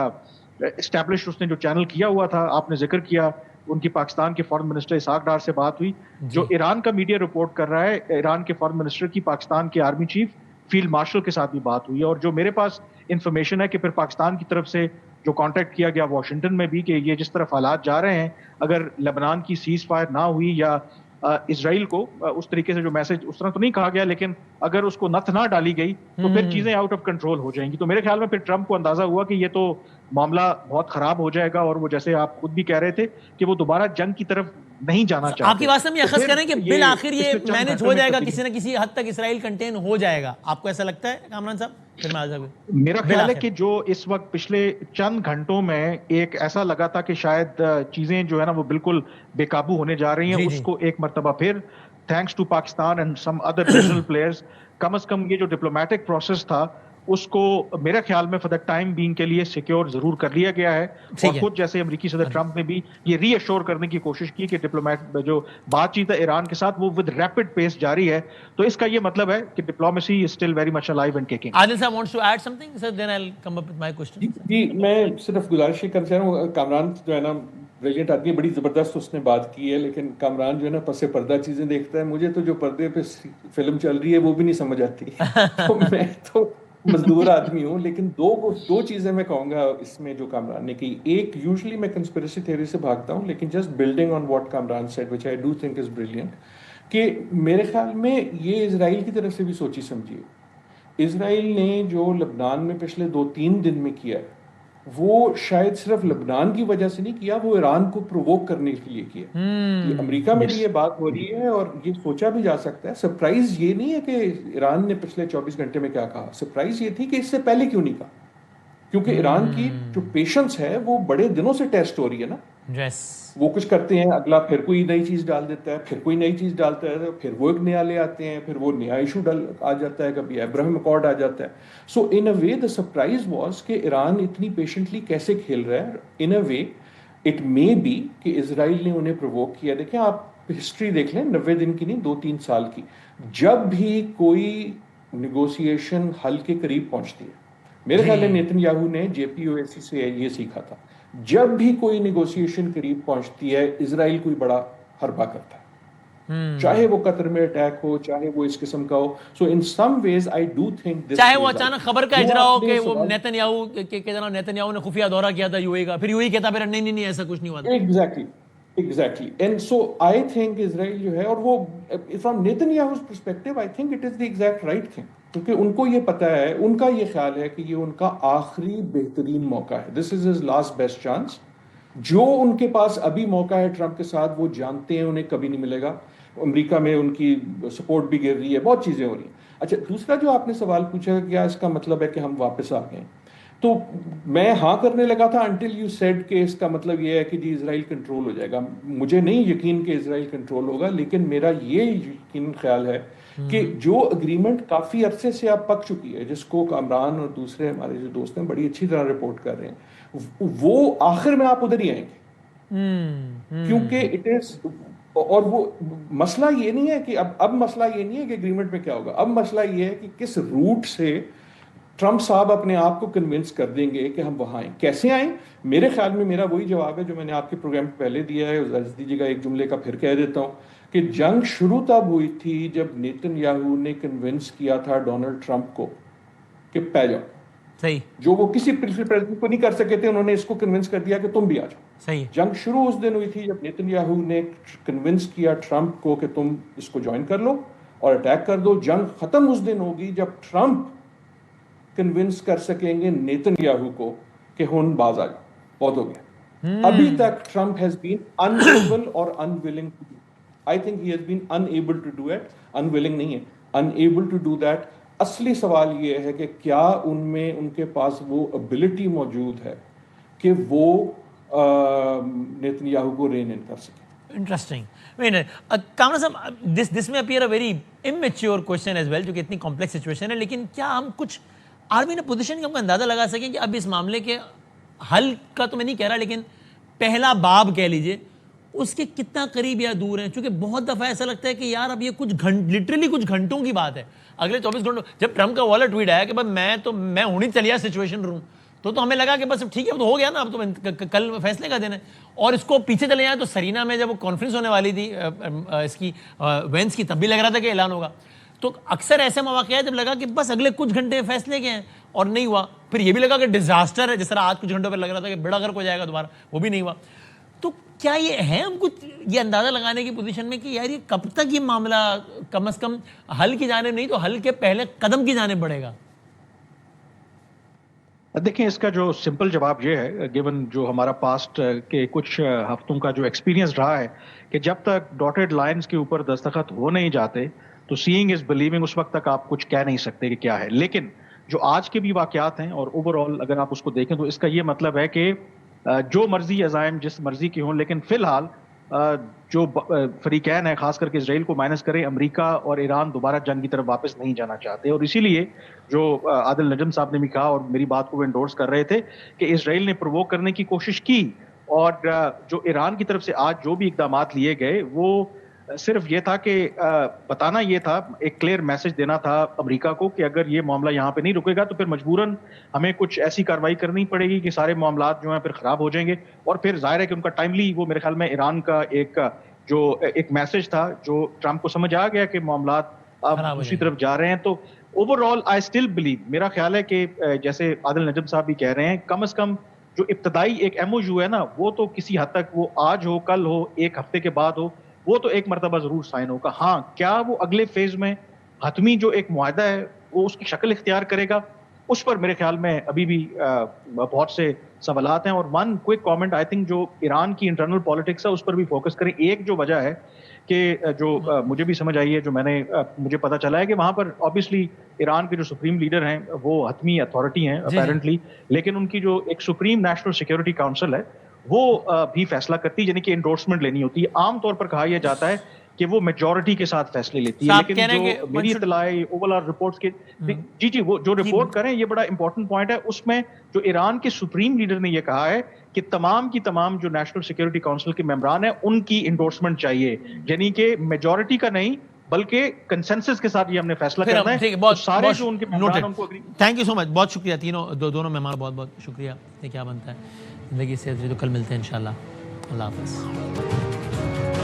اسٹیبلش اس نے جو چینل کیا ہوا تھا, آپ نے ذکر کیا, ان کی پاکستان کے فارن منسٹر اسحاق ڈار سے بات ہوئی. جو ایران کا میڈیا رپورٹ کر رہا ہے, ایران کے فارن منسٹر کی پاکستان کے army chief field marshal K ساتھ بھی بات ہوئی. اور جو میرے پاس انفارمیشن ہے کہ پھر پاکستان کی طرف سے جو کانٹیکٹ کیا گیا واشنگٹن میں بھی, کہ یہ جس طرف حالات جا رہے ہیں, اگر لبنان کی سیز فائر نہ ہوئی یا اسرائیل کو اس طریقے سے جو میسج اس طرح تو نہیں کہا گیا, لیکن اگر اس کو نتھ نہ ڈالی گئی تو پھر چیزیں آؤٹ آف کنٹرول ہو جائیں گی. تو میرے خیال میں پھر ٹرمپ کو اندازہ ہوا کہ یہ تو معاملہ بہت خراب ہو جائے گا, اور وہ جیسے آپ خود بھی کہہ رہے تھے کہ وہ دوبارہ جنگ کی طرف نہیں جانا چاہتے. آپ کی بات سے ہم یہ اخذ کریں کہ بالآخر یہ مینج ہو جائے گا, کسی نہ کسی حد تک اسرائیل کنٹین ہو جائے گا. آپ کو ایسا لگتا ہے کامران صاحب؟ میرا خیال ہے کہ جو اس وقت پچھلے چند گھنٹوں میں ایک ایسا لگا تھا کہ شاید چیزیں جو ہے نا وہ بالکل بے قابو ہونے جا رہی ہیں, اس کو ایک مرتبہ پھر thanks to Pakistan and some other regional players, کم از کم یہ جو ڈپلومیٹک پروسیس تھا اس کو میرے خیال میں فار دا ٹائم بینگ کے لیے سیکیور ضرور کر لیا گیا ہے. اور خود جیسے امریکی صدر ٹرمپ نے بھی یہ ری ایشور کرنے کی کوشش کی کہ ڈپلومیٹ جو بات چیت ہے ایران کے ساتھ وہ ود ریپڈ پیس جاری ہے. تو اس کا یہ مطلب ہے کہ diplomacy is still very much alive and kicking. Adil صاحب wants to add something sir, then I will come up with my question. جی میں صرف گزارش کرنا چاہ رہا ہوں, کامران جو ہے نا بریلینٹ آدمی, بڑی زبردست اس نے بات کی ہے, لیکن کامران جو ہے نا پس پردہ چیزیں دیکھتا ہے. مجھے تو جو پردے پہ فلم چل رہی ہے وہ بھی نہیں سمجھ آتی. تو میں تو مزدور آدمی ہوں, لیکن دو چیزیں میں کہوں گا اس میں جو کامران نے کی. ایک, یوزلی میں کنسپریسی تھیوری سے بھاگتا ہوں, لیکن just building on what Kamran said which I do think is brilliant, کہ میرے خیال میں یہ اسرائیل کی طرف سے بھی سوچی سمجھیے. اسرائیل نے جو لبنان میں پچھلے 2-3 دن میں کیا ہے وہ شاید صرف لبنان کی وجہ سے نہیں کیا, وہ ایران کو پرووک کرنے کے لیے کیا. امریکہ میں بھی یہ بات ہو رہی ہے اور یہ سوچا بھی جا سکتا ہے. سرپرائز یہ نہیں ہے کہ ایران نے پچھلے 24 گھنٹے میں کیا کہا, سرپرائز یہ تھی کہ اس سے پہلے کیوں نہیں کہا, کیونکہ ایران کی جو پیشنس ہے وہ بڑے دنوں سے ٹیسٹ ہو رہی ہے نا. Yes. وہ کچھ کرتے ہیں, اگلا پھر کوئی نئی چیز ڈال دیتا ہے, پھر کوئی نئی چیز ڈالتا ہے, پھر وہ ایک نیا لے آتے ہیں, پھر وہ نیا ایشو آ جاتا ہے, کبھی ابراہیم اکارڈ آ جاتا ہے. سو ان اے وے دا سرپرائز واز کہ ایران اتنی پیشنٹلی کیسے کھیل رہا ہے. ان اے وے اٹ مے بی کہ اسرائیل نے انہیں پرووک کیا. دیکھیں آپ ہسٹری دیکھ لیں, 90 دن کی نہیں 2-3 سال کی, جب بھی کوئی نیگوسیشن حل کے قریب پہنچتی ہے, میرے خیال ہے نیتن یاہو نے JPOAC سے یہ سیکھا تھا, جب بھی کوئی نیگوسیشن قریب پہنچتی ہے اسرائیل کوئی بڑا حربہ کرتا ہے, چاہے وہ قطر میں اٹیک ہو, چاہے وہ اس قسم کا ہو. سو ان سم ویز آئی ڈو تھنک چاہے وہ اچانک خبر کا اجرا ہو کہ وہ نیتن یاہو نے خفیہ دورہ کیا تھا UAE کا, پھر UAE کہتا پھر نہیں ایسا کچھ نہیں ہوا تھا. Exactly. And so I think اسرائیل جو ہے, اور وہ from Netanyahu's perspective I think it is the exact right thing, کیونکہ ان کو یہ پتا ہے, ان کا یہ خیال ہے کہ یہ ان کا آخری بہترین موقع ہے. This is his last best chance. جو ان کے پاس ابھی موقع ہے ٹرمپ کے ساتھ, وہ جانتے ہیں انہیں کبھی نہیں ملے گا. امریکہ میں ان کی سپورٹ بھی گر رہی ہے, بہت چیزیں ہو رہی ہیں. اچھا, دوسرا جو آپ نے سوال پوچھا کہ کیا اس کا مطلب ہے کہ ہم واپس آ گئے, تو میں ہاں کرنے لگا تھا انٹل یو سیڈ کہ اس کا مطلب یہ ہے کہ جی اسرائیل کنٹرول ہو جائے گا. مجھے نہیں یقین کہ اسرائیل کنٹرول ہوگا, لیکن میرا یہ یقین خیال ہے کہ جو اگریمنٹ کافی عرصے سے اب پک چکی ہے, جس کو کامران اور دوسرے ہمارے جو دوست ہیں بڑی اچھی طرح رپورٹ کر رہے ہیں, وہ آخر میں آپ ادھر ہی آئیں گے, کیونکہ اٹ از, اور وہ مسئلہ یہ نہیں ہے کہ اب مسئلہ یہ نہیں ہے کہ اگریمنٹ میں کیا ہوگا, اب مسئلہ یہ ہے کہ کس روٹ سے ٹرمپ صاحب اپنے آپ کو کنونس کر دیں گے کہ ہم وہاں آئیں. کیسے آئیں؟ میرے خیال میں میرا وہی جواب ہے جو میں نے آپ کے پروگرام پہلے دیا ہے, اجازت دیجیے گا ایک جملے کا پھر کہہ دیتا ہوں, کہ جنگ شروع تب ہوئی تھی جب نیتن یاہو نے کنونس کیا تھا ڈونلڈ ٹرمپ کو کہ پہ جاؤ. صحیح. جو وہ کسی پریزیڈنٹ کو نہیں کر سکے تھے, انہوں نے اس کو کنونس کر دیا کہ تم بھی آ جاؤ. صحیح. جنگ شروع اس دن ہوئی تھی جب نیتن یاہو نے کنونس کیا ٹرمپ کو کہ تم اس کو جوائن کر لو اور اٹیک کر دو. جنگ ختم اس دن ہوگی جب ٹرمپ کنونس کر سکیں گے نیتن یاہو کو کہ ہن باز آ جاؤ, بہت ہو گیا. ابھی تک ٹرمپ ہیز بین unable اور unwilling to do. I think he has been unable to do it. Unwilling نہیں ہے, unable to do that. اصلی سوال یہ ہے کہ کیا ان میں ان کے پاس وہ ابلٹی موجود ہے کہ وہ نیتن یاہو کو رین ان کر سکیں. Interesting. کامران صاحب, this may appear a very immature question as well, جو کہ اتنی کمپلیکس سچویشن ہے, لیکن کیا ہم کچھ آرمی نے پوزیشن کا ہم کو اندازہ لگا سکیں کہ اب اس معاملے کے حل کا تو میں نہیں کہہ رہا, لیکن پہلا باب کہہ لیجئے, اس کے کتنا قریب یا دور ہیں؟ چونکہ بہت دفعہ ایسا لگتا ہے کہ یار اب یہ لٹرلی کچھ گھنٹوں کی بات ہے, اگلے 24 گھنٹوں. جب ٹرمپ کا والا ٹویٹ آیا کہ بھائی میں ہونی چلیا سچویشن روم, تو ہمیں لگا کہ بس ٹھیک ہے, اب تو ہو گیا نا, اب تو کل فیصلے کا دن ہے. اور اس کو پیچھے چلے جائیں تو سرینا میں جب وہ کانفرنس ہونے والی تھی اس کی وینس کی, تب بھی لگ رہا تھا کہ اعلان ہوگا. تو اکثر ایسے مواقع ہے جب لگا کہ بس اگلے کچھ گھنٹے فیصلے کے ہیں اور نہیں ہوا. پھر یہ بھی لگا کہ ڈیزاسٹر ہے, جس طرح آج کچھ گھنٹوں پہ لگ رہا تھا کہ بڑا غرق ہو جائے گا دوبارہ, وہ بھی نہیں ہوا. تو کیا یہ ہے ہم کچھ یہ اندازہ لگانے کی پوزیشن میں کہ یار یہ کب تک یہ معاملہ کم از کم حل کی جانب نہیں تو حل کے پہلے قدم کی جانب بڑھے گا؟ دیکھیں, اس کا جو سمپل جواب یہ ہے, گیون جو ہمارا پاسٹ کے کچھ ہفتوں کا جو ایکسپیرینس رہا ہے, کہ جب تک ڈاٹڈ لائنز کے اوپر دستخط ہو نہیں جاتے تو سیئنگ از بلیونگ, اس وقت تک آپ کچھ کہہ نہیں سکتے کہ کیا ہے. لیکن جو آج کے بھی واقعات ہیں اور اوور آل اگر آپ اس کو دیکھیں تو اس کا یہ مطلب ہے کہ جو مرضی عزائم جس مرضی کے ہوں, لیکن فی الحال جو فریقین ہیں, خاص کر کے اسرائیل کو مائنس کریں, امریکہ اور ایران دوبارہ جنگ کی طرف واپس نہیں جانا چاہتے. اور اسی لیے جو عادل نجم صاحب نے بھی کہا اور میری بات کو وہ انڈورس کر رہے تھے کہ اسرائیل نے پرووک کرنے کی کوشش کی, اور جو ایران کی طرف سے آج جو بھی اقدامات لیے گئے وہ صرف یہ تھا کہ بتانا یہ تھا, ایک کلیئر میسج دینا تھا امریکہ کو کہ اگر یہ معاملہ یہاں پہ نہیں رکے گا تو پھر مجبوراً ہمیں کچھ ایسی کارروائی کرنی پڑے گی کہ سارے معاملات جو ہیں پھر خراب ہو جائیں گے. اور پھر ظاہر ہے کہ ان کا ٹائملی, وہ میرے خیال میں ایران کا ایک میسج تھا جو ٹرمپ کو سمجھ آ گیا کہ معاملات اب دوسری طرف جا رہے ہیں. تو over all I still believe, میرا خیال ہے کہ جیسے عادل نجم صاحب بھی کہہ رہے ہیں, کم از کم جو ابتدائی ایک MOU ہے نا, وہ تو کسی حد تک, وہ آج ہو کل ہو ایک ہفتے کے بعد ہو, وہ تو ایک مرتبہ ضرور سائن ہوگا. ہاں, کیا وہ اگلے فیز میں حتمی جو ایک معاہدہ ہے وہ اس کی شکل اختیار کرے گا, اس پر میرے خیال میں ابھی بھی بہت سے سوالات ہیں. اور one quick comment, I think جو ایران کی انٹرنل پالیٹکس ہے اس پر بھی فوکس کریں. ایک جو وجہ ہے کہ جو مجھے بھی سمجھ آئی ہے, جو مجھے پتا چلا ہے کہ وہاں پر آبویسلی ایران کے جو سپریم لیڈر ہیں وہ حتمی اتھارٹی ہیں اپیرنٹلی, لیکن ان کی جو ایک سپریم نیشنل سیکیورٹی کاؤنسل ہے وہ بھی فیصلہ کرتی ہے، یعنی کہ انڈورسمنٹ لینی ہوتی ہے. عام طور پر کہا یہ جاتا ہے کہ وہ میجورٹی کے ساتھ فیصلے لیتی ہے، لیکن جو میری اطلاع اوول آر رپورٹس کے جی وہ جو رپورٹ کریں، یہ بڑا امپورٹنٹ پوائنٹ ہے. اس میں جو ایران کے سپریم لیڈر نے یہ کہا ہے کہ تمام کی تمام جو نیشنل سیکورٹی کونسل کے ممبران ہیں ان کی انڈورسمنٹ چاہیے، یعنی کہ میجورٹی کا نہیں بلکہ کنسنسس کے ساتھ یہ ہم نے فیصلہ کرنا ہے. سارے جو ان کے ممبران ان کو اگری. تھینک یو سو مچ، بہت شکریہ دونوں مہمان، بہت بہت شکریہ. کیا بنتا ہے زندگی سے تو کل ملتے ہیں انشاءاللہ. اللہ حافظ.